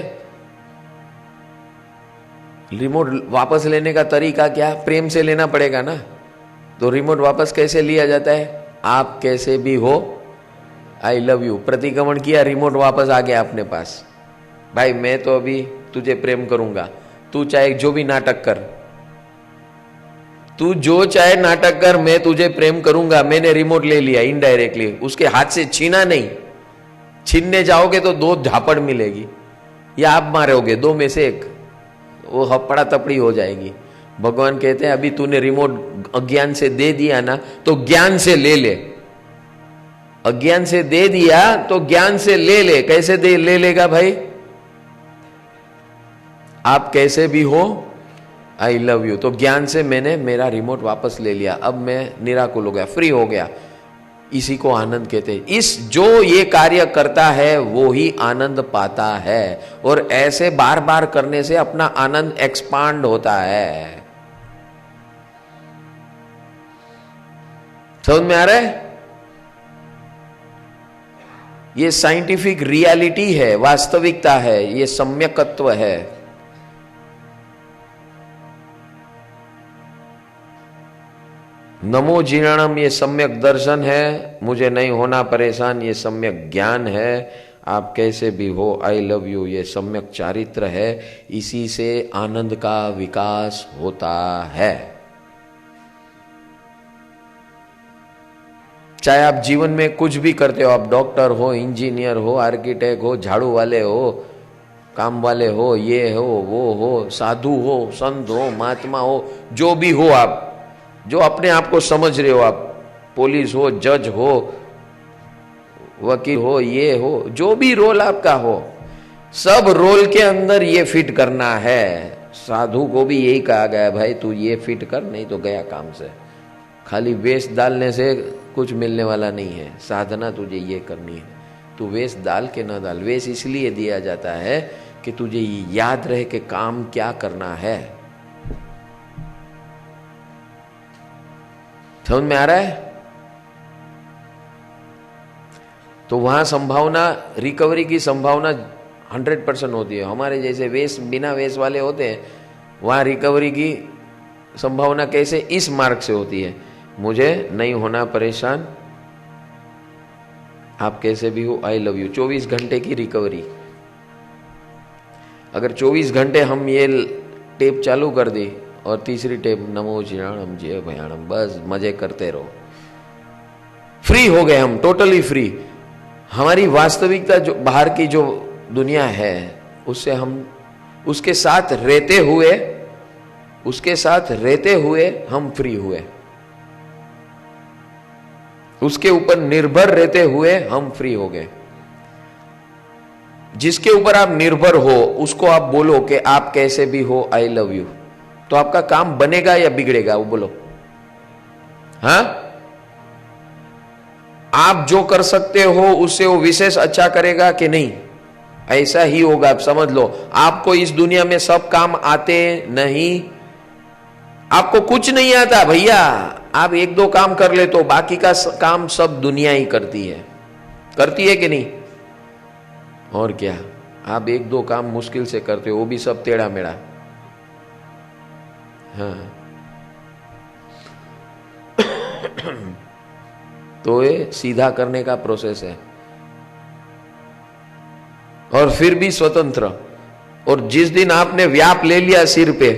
रिमोट वापस लेने का तरीका क्या? प्रेम से लेना पड़ेगा ना। तो रिमोट वापस कैसे लिया जाता है? आप कैसे भी हो, आई लव यू, प्रतिक्रमण किया, रिमोट वापस आ गया अपने पास। भाई मैं तो अभी तुझे प्रेम करूंगा, तू चाहे जो भी नाटक कर, तू जो चाहे नाटक कर, मैं तुझे प्रेम करूंगा। मैंने रिमोट ले लिया इनडायरेक्टली, उसके हाथ से छीना नहीं। छीनने जाओगे तो 2 झापड़ मिलेगी, या आप मारोगे, 2 में से 1, वो हपड़ा तपड़ी हो जाएगी। भगवान कहते हैं अभी तूने रिमोट अज्ञान से दे दिया ना, तो ज्ञान से ले ले। अज्ञान से दे दिया तो ज्ञान से ले ले। कैसे ले लेगा भाई? आप कैसे भी हो, आई लव यू, तो ज्ञान से मैंने मेरा रिमोट वापस ले लिया, अब मैं निराकुल हो गया, फ्री हो गया। इसी को आनंद कहते हैं। इस जो ये कार्य करता है वो ही आनंद पाता है, और ऐसे बार बार करने से अपना आनंद एक्सपांड होता है। समझ में आ रहा है? ये साइंटिफिक रियलिटी है, वास्तविकता है, ये सम्यकत्व है। नमो जीर्णम, ये सम्यक दर्शन है। मुझे नहीं होना परेशान, ये सम्यक ज्ञान है। आप कैसे भी हो, आई लव यू, ये सम्यक चारित्र है। इसी से आनंद का विकास होता है। चाहे आप जीवन में कुछ भी करते हो, आप डॉक्टर हो, इंजीनियर हो, आर्किटेक्ट हो, झाड़ू वाले हो, काम वाले हो, ये हो, वो हो, साधु हो, संत हो, महात्मा हो, जो भी हो, आप जो अपने आप को समझ रहे हो, आप पुलिस हो, जज हो, वकील हो, ये हो, जो भी रोल आपका हो, सब रोल के अंदर ये फिट करना है। साधु को भी यही कहा गया, भाई तू ये फिट कर, नहीं तो गया काम से। खाली वेश डालने से कुछ मिलने वाला नहीं है, साधना तुझे ये करनी है। तू वेश डाल के ना डाल। वेश इसलिए दिया जाता है कि तुझे याद रहे कि काम क्या करना है। समझ में आ रहा है? तो वहां संभावना, रिकवरी की संभावना 100% होती है। हमारे जैसे वेश, बिना वेश वाले होते हैं, वहां रिकवरी की संभावना कैसे? इस मार्ग से होती है। मुझे नहीं होना परेशान, आप कैसे भी हो, आई लव यू। 24 घंटे की रिकवरी। अगर 24 घंटे हम ये टेप चालू कर दी और तीसरी टेप नमो जीर्णम जय भयाणम, बस मजे करते रहो, फ्री हो गए हम, टोटली फ्री। हमारी वास्तविकता जो बाहर की जो दुनिया है, उससे हम उसके साथ रहते हुए उसके साथ रहते हुए हम फ्री हुए, उसके ऊपर निर्भर रहते हुए हम फ्री हो गए। जिसके ऊपर आप निर्भर हो उसको आप बोलो कि आप कैसे भी हो आई लव यू, तो आपका काम बनेगा या बिगड़ेगा वो बोलो। हाँ, आप जो कर सकते हो उससे वो विशेष अच्छा करेगा कि नहीं, ऐसा ही होगा। आप समझ लो, आपको इस दुनिया में सब काम आते नहीं, आपको कुछ नहीं आता भैया, आप एक दो काम कर ले तो बाकी का काम सब दुनिया ही करती है कि नहीं? और क्या, आप एक दो काम मुश्किल से करते हो, वो भी सब टेढ़ा मेढ़ा। हाँ तो ये सीधा करने का प्रोसेस है, और फिर भी स्वतंत्र। और जिस दिन आपने व्याप ले लिया सिर पे,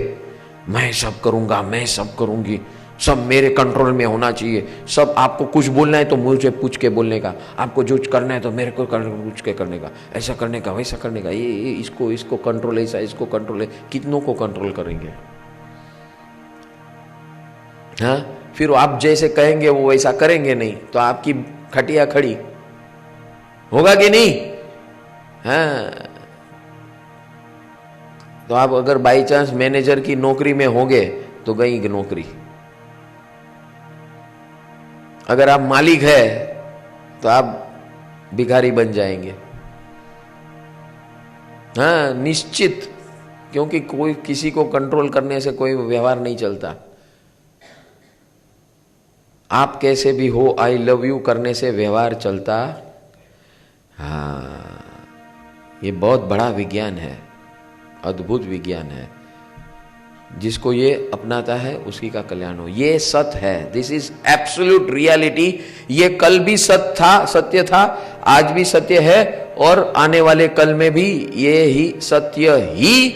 मैं सब करूंगा, मैं सब करूंगी, सब मेरे कंट्रोल में होना चाहिए, सब आपको कुछ बोलना है तो मुझे पूछ के बोलने का, आपको जो करना है तो मेरे को पूछ के करने का, ऐसा करने का, वैसा करने का, ये इसको कंट्रोल, ऐसा इसको कंट्रोल है। कितनों को कंट्रोल करेंगे? हाँ, फिर आप जैसे कहेंगे वो वैसा करेंगे नहीं, तो आपकी खटिया खड़ी होगा कि नहीं? हाँ, तो आप अगर बाई चांस मैनेजर की नौकरी में होंगे तो गई नौकरी। अगर आप मालिक है तो आप भिखारी बन जाएंगे। हाँ निश्चित, क्योंकि कोई किसी को कंट्रोल करने से कोई व्यवहार नहीं चलता। आप कैसे भी हो आई लव यू करने से व्यवहार चलता। हाँ, ये बहुत बड़ा विज्ञान है, अद्भुत विज्ञान है। जिसको ये अपनाता है उसी का कल्याण हो। ये सत्य है, दिस इज एब्सोल्यूट रियलिटी। ये कल भी सत्य था, आज भी सत्य है, और आने वाले कल में भी ये ही सत्य ही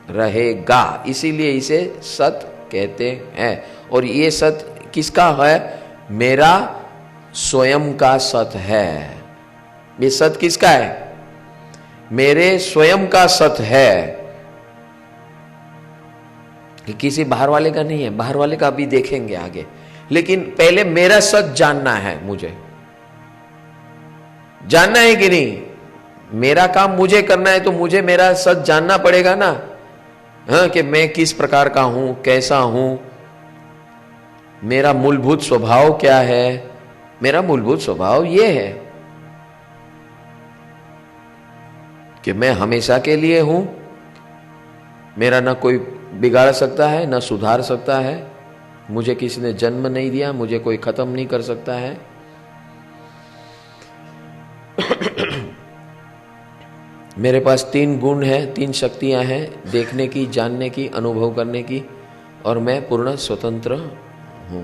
रहेगा। इसीलिए इसे सत्य कहते हैं। और ये सत्य किसका है? मेरा स्वयं का सत्य है। ये सत्य किसका है? मेरे स्वयं का सत्य है, कि किसी बाहर वाले का नहीं है। बाहर वाले का भी देखेंगे आगे, लेकिन पहले मेरा सच जानना है। मुझे जानना है कि नहीं? मेरा काम मुझे करना है तो मुझे मेरा सच जानना पड़ेगा ना। हाँ, कि मैं किस प्रकार का हूं, कैसा हूं, मेरा मूलभूत स्वभाव क्या है। मेरा मूलभूत स्वभाव यह है कि मैं हमेशा के लिए हूं, मेरा ना कोई बिगाड़ सकता है ना सुधार सकता है, मुझे किसी ने जन्म नहीं दिया, मुझे कोई खत्म नहीं कर सकता है। मेरे पास 3 गुण हैं, 3 शक्तियां हैं, देखने की, जानने की, अनुभव करने की, और मैं पूर्ण स्वतंत्र हूं।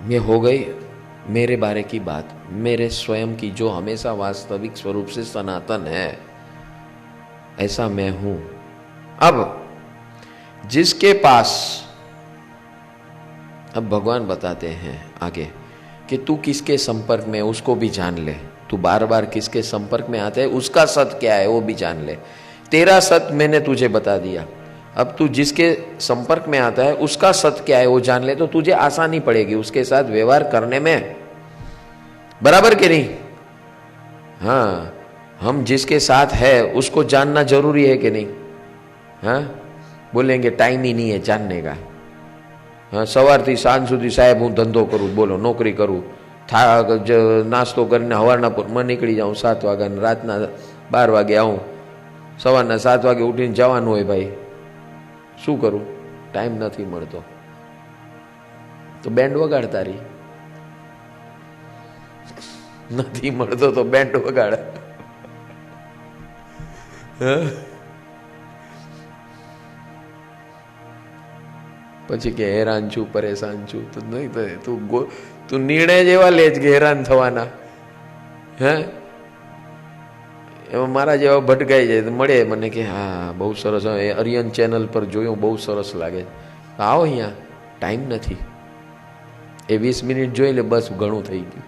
ये हो गई मेरे बारे की बात, मेरे स्वयं की, जो हमेशा वास्तविक स्वरूप से सनातन है, ऐसा मैं हूं। अब जिसके पास, अब भगवान बताते हैं आगे कि तू किसके संपर्क में, उसको भी जान ले। तू बार बार किसके संपर्क में आता है, उसका सत्य क्या है वो भी जान ले। तेरा सत्य मैंने तुझे बता दिया, अब तू जिसके संपर्क में आता है उसका सत्य क्या है वो जान ले, तो तुझे आसानी पड़ेगी उसके साथ व्यवहार करने में। बराबर कि नहीं? हाँ, हम जिसके साथ है उसको जानना जरूरी है कि नहीं? हाँ, बोलेंगे टाइम ही नहीं है जानने का। हाँ, સવારથી સાંજ સુધી સાહેબ હું ધંધો કરું, બોલો નોકરી કરું, નાસ્તો કરીને સવારના માં નીકળી જાઉં 7 વાગ્યા, રાતના 12 વાગે આવું, સવારના 7 વાગે ઉઠીને જવાનું હોય ભાઈ, શું કરું? ટાઈમ નથી મળતો, તો બેન્ડ વગાડ તારી, નથી મળતો તો બેન્ડ વગાડ। પછી કે હેરાન છું, પરેશાન છું, તો નહીં થાય। તું નિર્ણય જેવા લે જ કે હેરાન થવાના। હે, એમાં મારા જેવા ભટકાઈ જાય તો મળે મને કે હા બહુ સરસ, અરિયન ચેનલ પર જોયું, બહુ સરસ લાગે, આવો અહીંયા, ટાઈમ નથી, એ 20 મિનિટ જોઈ લે, બસ ઘણું થઈ ગયું।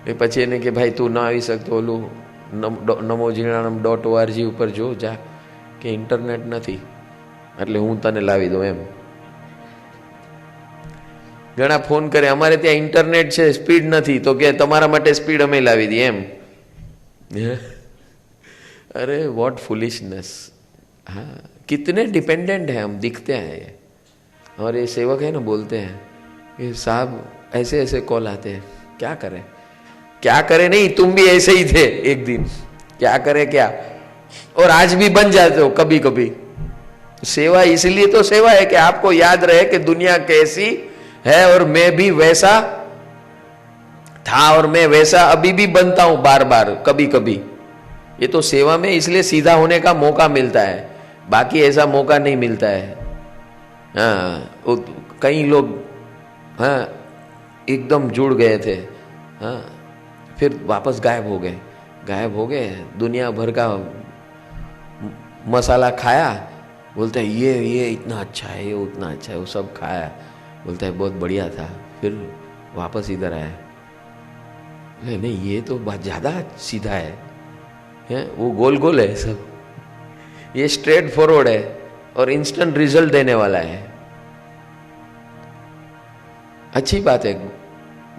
એ પછી એને કે ભાઈ તું ના આવી શકતો, ઓલું namojiranam.org ઉપર જો જા કે ઇન્ટરનેટ નથી એટલે હું તને લાવી દઉં એમ. ઘણા ફોન કરે અમારે ત્યાં ઇન્ટરનેટ છે સ્પીડ નથી તો કે તમારા માટે સ્પીડ અમે લાવી દઈએ એમ. अरे व्हाट फुलिशनेस. हाँ, कितने डिपेंडेंट हैं हम, दिखते हैं ये. और ये सेवक है ना बोलते हैं कि साहब ऐसे ऐसे कॉल आते हैं, क्या करें क्या करें. नहीं, तुम भी ऐसे ही थे एक दिन, क्या करें क्या. और आज भी बन जाते हो कभी कभी. सेवा इसलिए तो सेवा है कि आपको याद रहे कि दुनिया कैसी है और मैं भी वैसा था और मैं वैसा अभी भी बनता हूं बार बार कभी कभी. ये तो सेवा में इसलिए सीधा होने का मौका मिलता है, बाकी ऐसा मौका नहीं मिलता है. हाँ, कई लोग हाँ एकदम जुड़ गए थे, हाँ फिर वापस गायब हो गए. दुनिया भर का मसाला खाया, बोलते हैं ये इतना अच्छा है, ये उतना अच्छा है, वो सब खाया, बोलता है बहुत बढ़िया था, फिर वापस इधर आया. नहीं, ये तो बहुत ज्यादा सीधा है, वो गोल गोल है सब. ये स्ट्रेट फॉरवर्ड है और इंस्टेंट रिजल्ट देने वाला है. अच्छी बात है.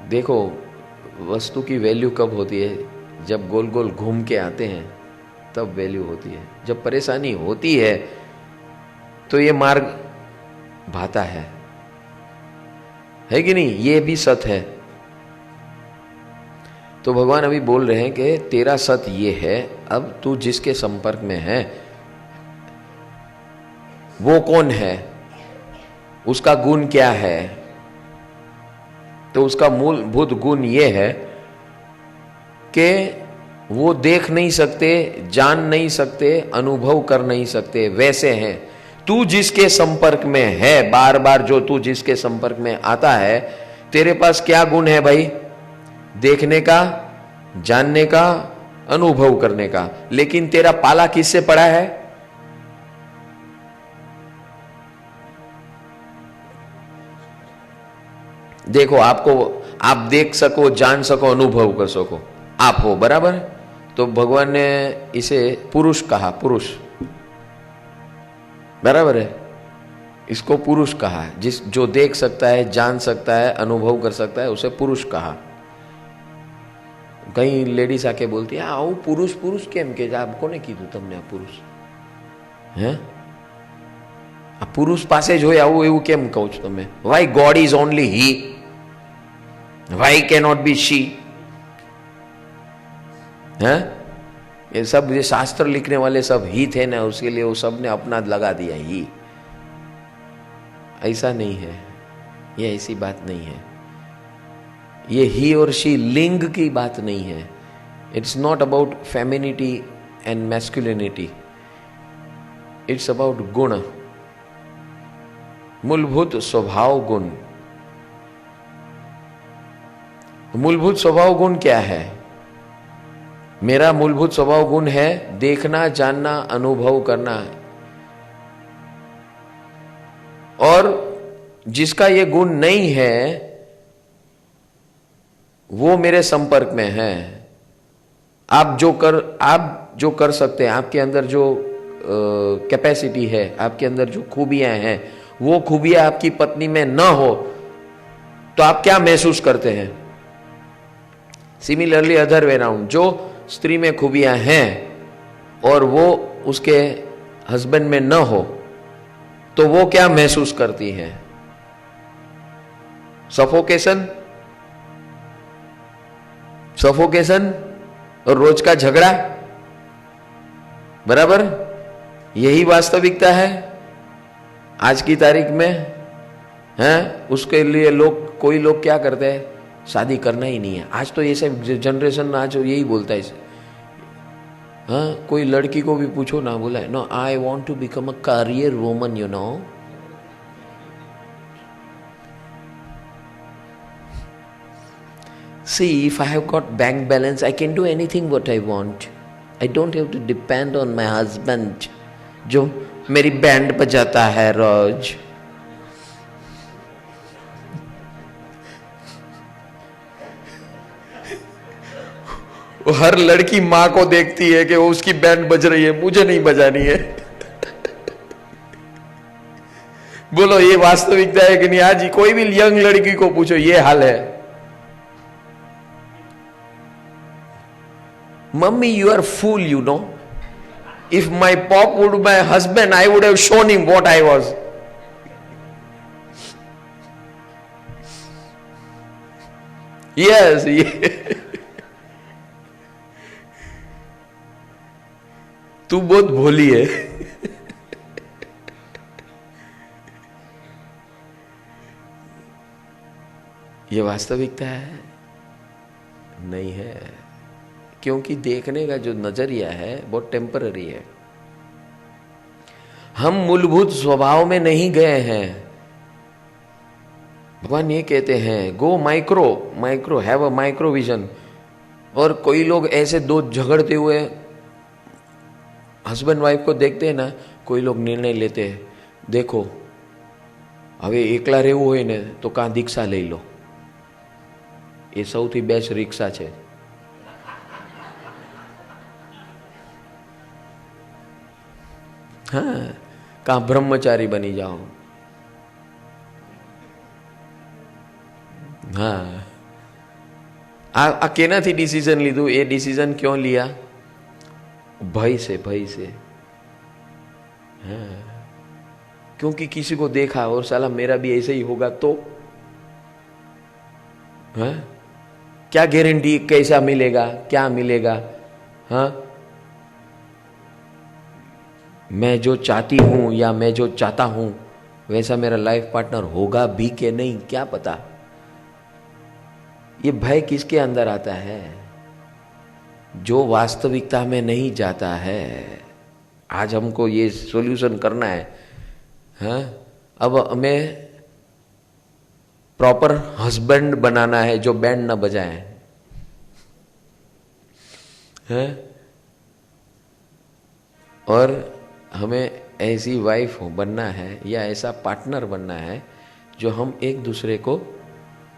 देखो, वस्तु की वैल्यू कब होती है, जब गोल गोल घूम के आते हैं तब वैल्यू होती है. जब परेशानी होती है तो ये मार्ग भाता है कि नहीं. ये भी सत है. तो भगवान अभी बोल रहे हैं कि तेरा सत ये है, अब तू जिसके संपर्क में है वो कौन है, उसका गुण क्या है. तो उसका मूलभूत गुण ये है कि वो देख नहीं सकते, जान नहीं सकते, अनुभव कर नहीं सकते, वैसे हैं. तू जिसके संपर्क में है, बार बार जो तू जिसके संपर्क में आता है, तेरे पास क्या गुण है भाई. देखने का, जानने का, अनुभव करने का. लेकिन तेरा पाला किससे पड़ा है. देखो, आपको आप देख सको, जान सको, अनुभव कर सको, आप हो बराबर. तो भगवान ने इसे पुरुष कहा. पुरुष बराबर है, इसको पुरुष कहा. जो देख सकता है, जान सकता है, अनुभव कर सकता है, उसे पुरुष कहा. कई लेडीज आके बोलती है आऊ पुरुष पुरुष केम के आपको ने कीधु तमने आ पुरुष है. आ पुरुष पासे જોઈ આવું એવું કેમ કહો છો તમે. Why God is only he? Why cannot be she? हैं? ये सब ये शास्त्र लिखने वाले सब ही थे ना, उसके लिए वो सब ने अपना लगा दिया ही. ऐसा नहीं है, ये ऐसी बात नहीं है. ये ही और शी लिंग की बात नहीं है. It's not about femininity and masculinity. It's about गुण, मूलभूत स्वभाव गुण. मूलभूत स्वभाव गुण क्या है. मेरा मूलभूत स्वभाव गुण है देखना, जानना, अनुभव करना. और जिसका ये गुण नहीं है वो मेरे संपर्क में है. आप जो कर सकते हैं, आपके अंदर जो कैपेसिटी है, आपके अंदर जो खूबियां हैं, वो खूबियां आपकी पत्नी में न हो तो आप क्या महसूस करते हैं. सिमिलरली अदर वे राउंड, जो स्त्री में खूबियां हैं और वो उसके हस्बैंड में न हो तो वो क्या महसूस करती हैं. सफोकेशन और रोज का झगड़ा. बराबर, यही वास्तविकता है आज की तारीख में. हैं, उसके लिए कोई लोग क्या करते हैं, शादी करना ही नहीं है. आज तो ये सब जनरेशन आज यही बोलता है. हाँ, कोई लड़की को भी पूछो ना, बोला है no I want to become a career woman, you know. See, if I have got bank balance, I can do anything what I want. I don't have to depend on my husband, जो मेरी band बजाता है रोज. वो हर लड़की मां को देखती है कि वो उसकी बैंड बज रही है, मुझे नहीं बजानी है। बोलो ये वास्तविकता है कि नहीं? आज कोई भी यंग लड़की को पूछो, ये हाल है। Mummy you are fool, you know, if my pop would my husband I would have shown him what I was. Yes, तू बहुत भोली है। ये वास्तविकता है? नहीं है, क्योंकि देखने का जो नजरिया है बहुत टेम्पररी है। हम मूलभूत स्वभाव में नहीं गए हैं। भगवान ये कहते हैं गो micro, micro have a micro vision. और कोई लोग ऐसे दो झगड़ते हुए हस्बैंड वाइफ को देखते हैं ना, कोई लोग निर्णय लेते हैं, देखो હવે એકલા રહેવું હોય ને તો કાં દીક્ષા લઈ લો, એ સૌથી બેસ્ટ રિક્ષા છે। हाँ, કાં ब्रह्मचारी बनी जाओ। हाँ, आ केनाथी डिसीजन लीधु? ये डिसीजन क्यों लिया? भय से, भय से। हाँ, क्योंकि किसी को देखा और साला मेरा भी ऐसे ही होगा तो हाँ? क्या गारंटी कैसा मिलेगा, क्या मिलेगा? हाँ, मैं जो चाहती हूं या मैं जो चाहता हूं वैसा मेरा लाइफ पार्टनर होगा भी कि नहीं, क्या पता। ये भय किसके अंदर आता है? जो वास्तविकता में नहीं जाता है। आज हमको ये सॉल्यूशन करना है। हाँ, अब हमें प्रॉपर हस्बैंड बनाना है जो बैंड न बजाए। हाँ? और हमें ऐसी वाइफ बनना है या ऐसा पार्टनर बनना है जो हम एक दूसरे को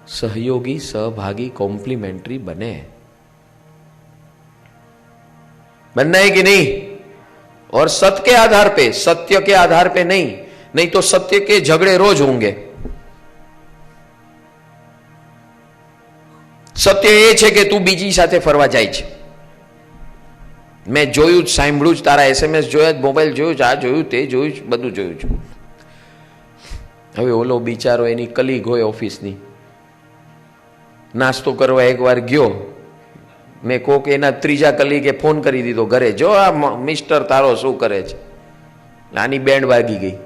सहयोगी, सहभागी, कॉम्प्लीमेंट्री बने। बनना है कि नहीं? और सत्य के आधार पे, सत्य के आधार पे नहीं, नहीं तो सत्य के झगड़े रोज होंगे। सत्य એ છે કે તું બીજી સાથે ફરવા જાય છે। મેં જોયું જ, સાંભળ્યું જ, તારા SMS જોયા જ, મોબાઈલ જોયું જ, આ જોયું, તે જોયું જ, બધું જોયું જ। હવે ઓલો બિચારો એની કલીગ હોય ઓફિસની, નાસ્તો કરવા એકવાર ગયો, મેં કોક એના ત્રીજા કલીગે ફોન કરી દીધો ઘરે, જો આ મિસ્ટર તારો શું કરે છે, આની બેન્ડ વાગી ગઈ।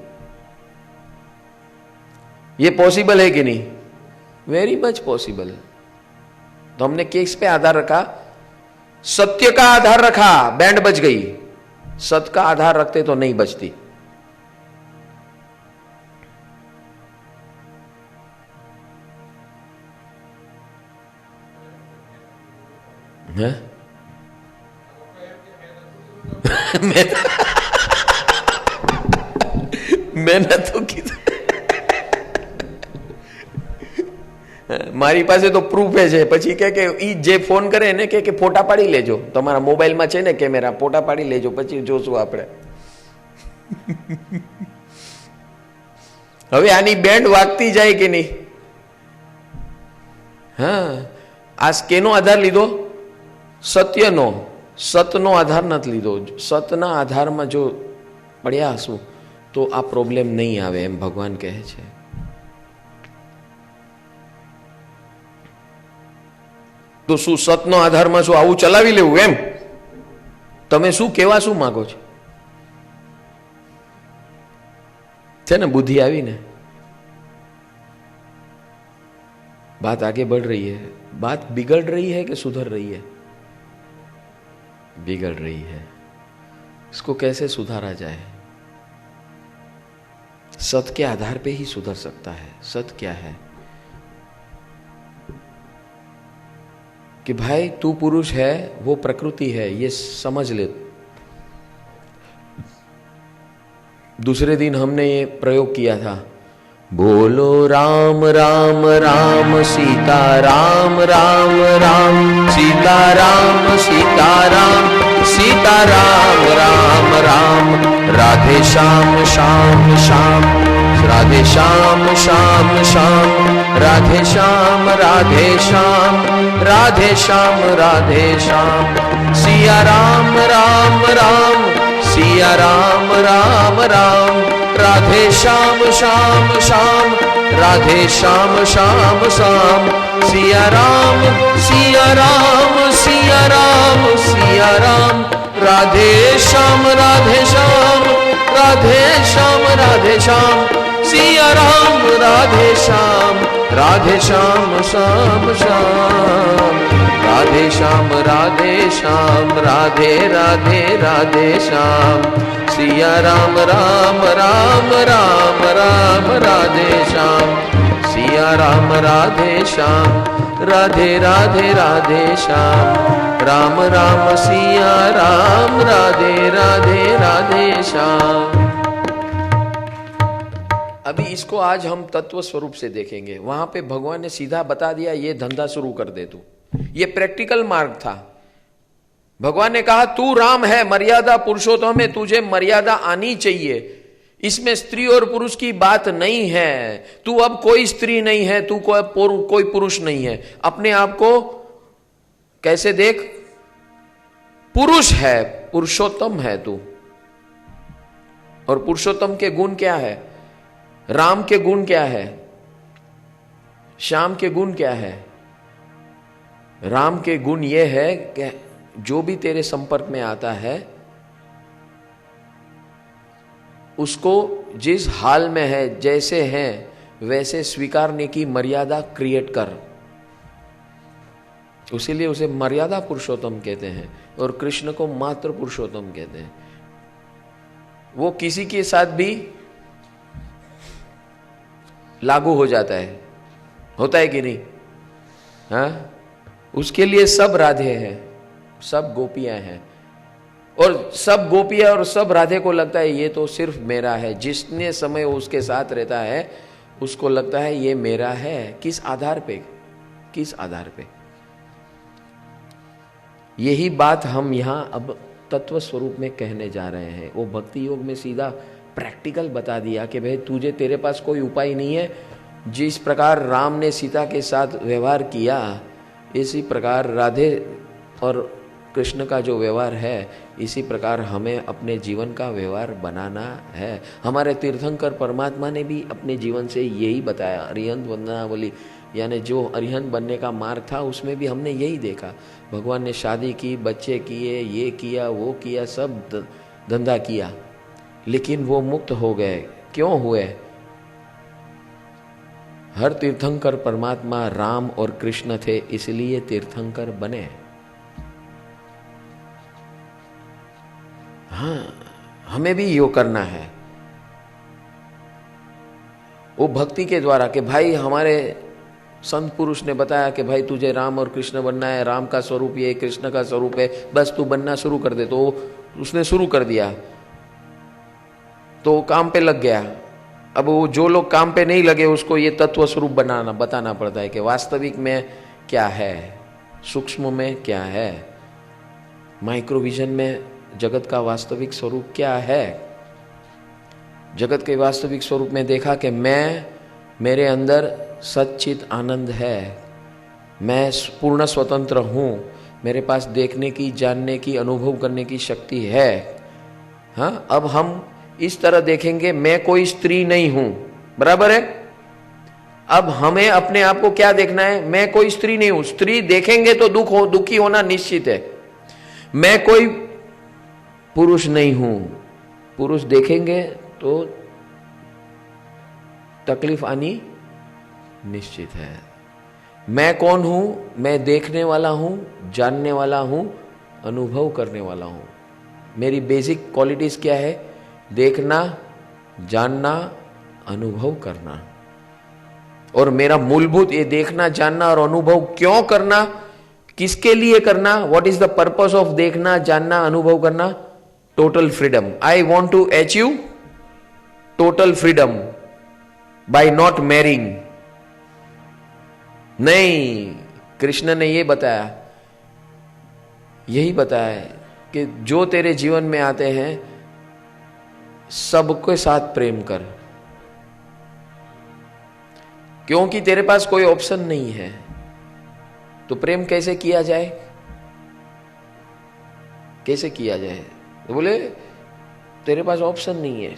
ये पॉसिबल है कि नहीं? Very much possible. तो हमने किस पे आधार रखा? सत्य का आधार रखा, बैंड बज गई। सत्य का आधार रखते तो नहीं बजती। મેં તો કીધું, મારી પાસે તો પ્રૂફ છે। પછી કે ઈ જે ફોન કરે ને કે ફોટા પાડી લેજો, તમારા મોબાઈલમાં છે ને કેમેરા, ફોટા પાડી લેજો, પછી જોશું આપણે। હવે આની બેન્ડ વાગતી જાય કે નહીં? હા, આ કેનો આધાર લીધો? સત્યનો। સતનો આધાર નથી લીધો। સતના આધારમાં જો પડ્યા હશું તો આ પ્રોબ્લેમ નહીં આવે, એમ ભગવાન કહે છે। તો શું સતનો આધારમાં શું આવું ચલાવી લેવું એમ? તમે શું કહેવા શું માંગો છો? છે ને बुद्धि આવી ને, बात आगे बढ़ रही है। बात बिगड़ रही है कि सुधर रही है? बिगड़ रही है। इसको कैसे सुधारा जाए? सत्य के आधार पे ही सुधर सकता है। सत्य क्या है कि भाई तू पुरुष है, वो प्रकृति है, ये समझ ले। दूसरे दिन हमने ये प्रयोग किया था, बोलो राम राम राम सीता राम राम राम सीता राम सीता राम सीता राम राम राम राधे श्याम श्याम श्याम राधे श्याम श्याम श्याम राधे श्याम राधे श्याम राधे श्याम राधे श्याम सिया राम राम राम सिया राम राम राम राधे श्याम श्याम श्याम राधे श्याम श्याम श्याम सिया राम सिया राम सिया राम सिया राम राधे श्याम राधे श्याम राधे श्याम राधे श्याम सिया राम राधे श्याम श्याम श्याम राधे श्याम राधे राधे राधे श्याम सिया राम राम राम राम राम राधे श्याम सिया राम राधे श्याम राधे राधे राधे श्याम राम राम सिया राम राधे राधे राधे श्याम। अभी इसको आज हम तत्व स्वरूप से देखेंगे। वहां पे भगवान ने सीधा बता दिया ये धंधा शुरू कर दे तू, ये प्रैक्टिकल मार्ग था। भगवान ने कहा तू राम है, मर्यादा पुरुषोत्तम है, तुझे मर्यादा आनी चाहिए, इसमें स्त्री और पुरुष की बात नहीं है। तू अब कोई स्त्री नहीं है, तू कोई पुरुष नहीं है, अपने आप को कैसे देख, पुरुष है, पुरुषोत्तम है तू। और पुरुषोत्तम के गुण क्या है, राम के गुण क्या है, श्याम के गुण क्या है। राम के गुण ये है कि जो भी तेरे संपर्क में आता है उसको जिस हाल में है, जैसे है वैसे स्वीकारने की मर्यादा क्रिएट कर। उसीलिए उसे मर्यादा पुरुषोत्तम कहते हैं और कृष्ण को मात्र पुरुषोत्तम कहते हैं। वो किसी के साथ भी लागू हो जाता है, होता है कि नहीं? हाँ, उसके लिए सब राधे हैं, सब गोपियां हैं, और सब गोपियां और सब राधे को लगता है ये तो सिर्फ मेरा है। जिसने समय उसके साथ रहता है उसको लगता है ये मेरा है। किस आधार पे, किस आधार पे? यही बात हम यहां अब तत्व स्वरूप में कहने जा रहे हैं। वो भक्ति योग में सीधा प्रैक्टिकल बता दिया कि भाई तुझे, तेरे पास कोई उपाय नहीं है। जिस प्रकार राम ने सीता के साथ व्यवहार किया, इसी प्रकार राधे और कृष्ण का जो व्यवहार है, इसी प्रकार हमें अपने जीवन का व्यवहार बनाना है। हमारे तीर्थंकर परमात्मा ने भी अपने जीवन से यही बताया। अरिहंत वंदनावली यानी जो अरिहंत बनने का मार्ग था, उसमें भी हमने यही देखा। भगवान ने शादी की, बच्चे किए, ये किया, वो किया, सब धंधा किया, लेकिन वो मुक्त हो गए। क्यों हुए? हर तीर्थंकर परमात्मा राम और कृष्ण थे, इसलिए तीर्थंकर बने। हाँ, हमें भी यो करना है वो भक्ति के द्वारा कि भाई हमारे संत पुरुष ने बताया कि भाई तुझे राम और कृष्ण बनना है, राम का स्वरूप ये, कृष्ण का स्वरूप है, बस तू बनना शुरू कर दे। तो उसने शुरू कर दिया, तो काम पे लग गया। अब वो जो लोग काम पे नहीं लगे उसको ये तत्व स्वरूप बताना पड़ता है कि वास्तविक में क्या है, सूक्ष्म में क्या है, माइक्रोविजन में जगत का वास्तविक स्वरूप क्या है। जगत के वास्तविक स्वरूप में देखा कि मेरे अंदर सच्चित आनंद है, मैं पूर्ण स्वतंत्र हूं, मेरे पास देखने की, जानने की, अनुभव करने की शक्ति है। हाँ, अब हम इस तरह देखेंगे, मैं कोई स्त्री नहीं हूं, बराबर है। अब हमें अपने आप को क्या देखना है, मैं कोई स्त्री नहीं हूं। स्त्री देखेंगे तो दुखी होना निश्चित है। मैं कोई पुरुष नहीं हूं, पुरुष देखेंगे तो तकलीफ आनी निश्चित है। मैं कौन हूं? मैं देखने वाला हूं, जानने वाला हूं, अनुभव करने वाला हूं। मेरी बेसिक क्वालिटीज क्या है? देखना, जानना, अनुभव करना। और मेरा मूलभूत ये देखना, जानना और अनुभव क्यों करना, किसके लिए करना, what is the purpose of देखना, जानना, अनुभव करना? Total freedom. I want to achieve total freedom. By not marrying. नहीं, कृष्ण ने ये बताया, यही बताया कि जो तेरे जीवन में आते हैं सबके साथ प्रेम कर, क्योंकि तेरे पास कोई ऑप्शन नहीं है। तो प्रेम कैसे किया जाए, कैसे किया जाए? तो बोले तेरे पास ऑप्शन नहीं है,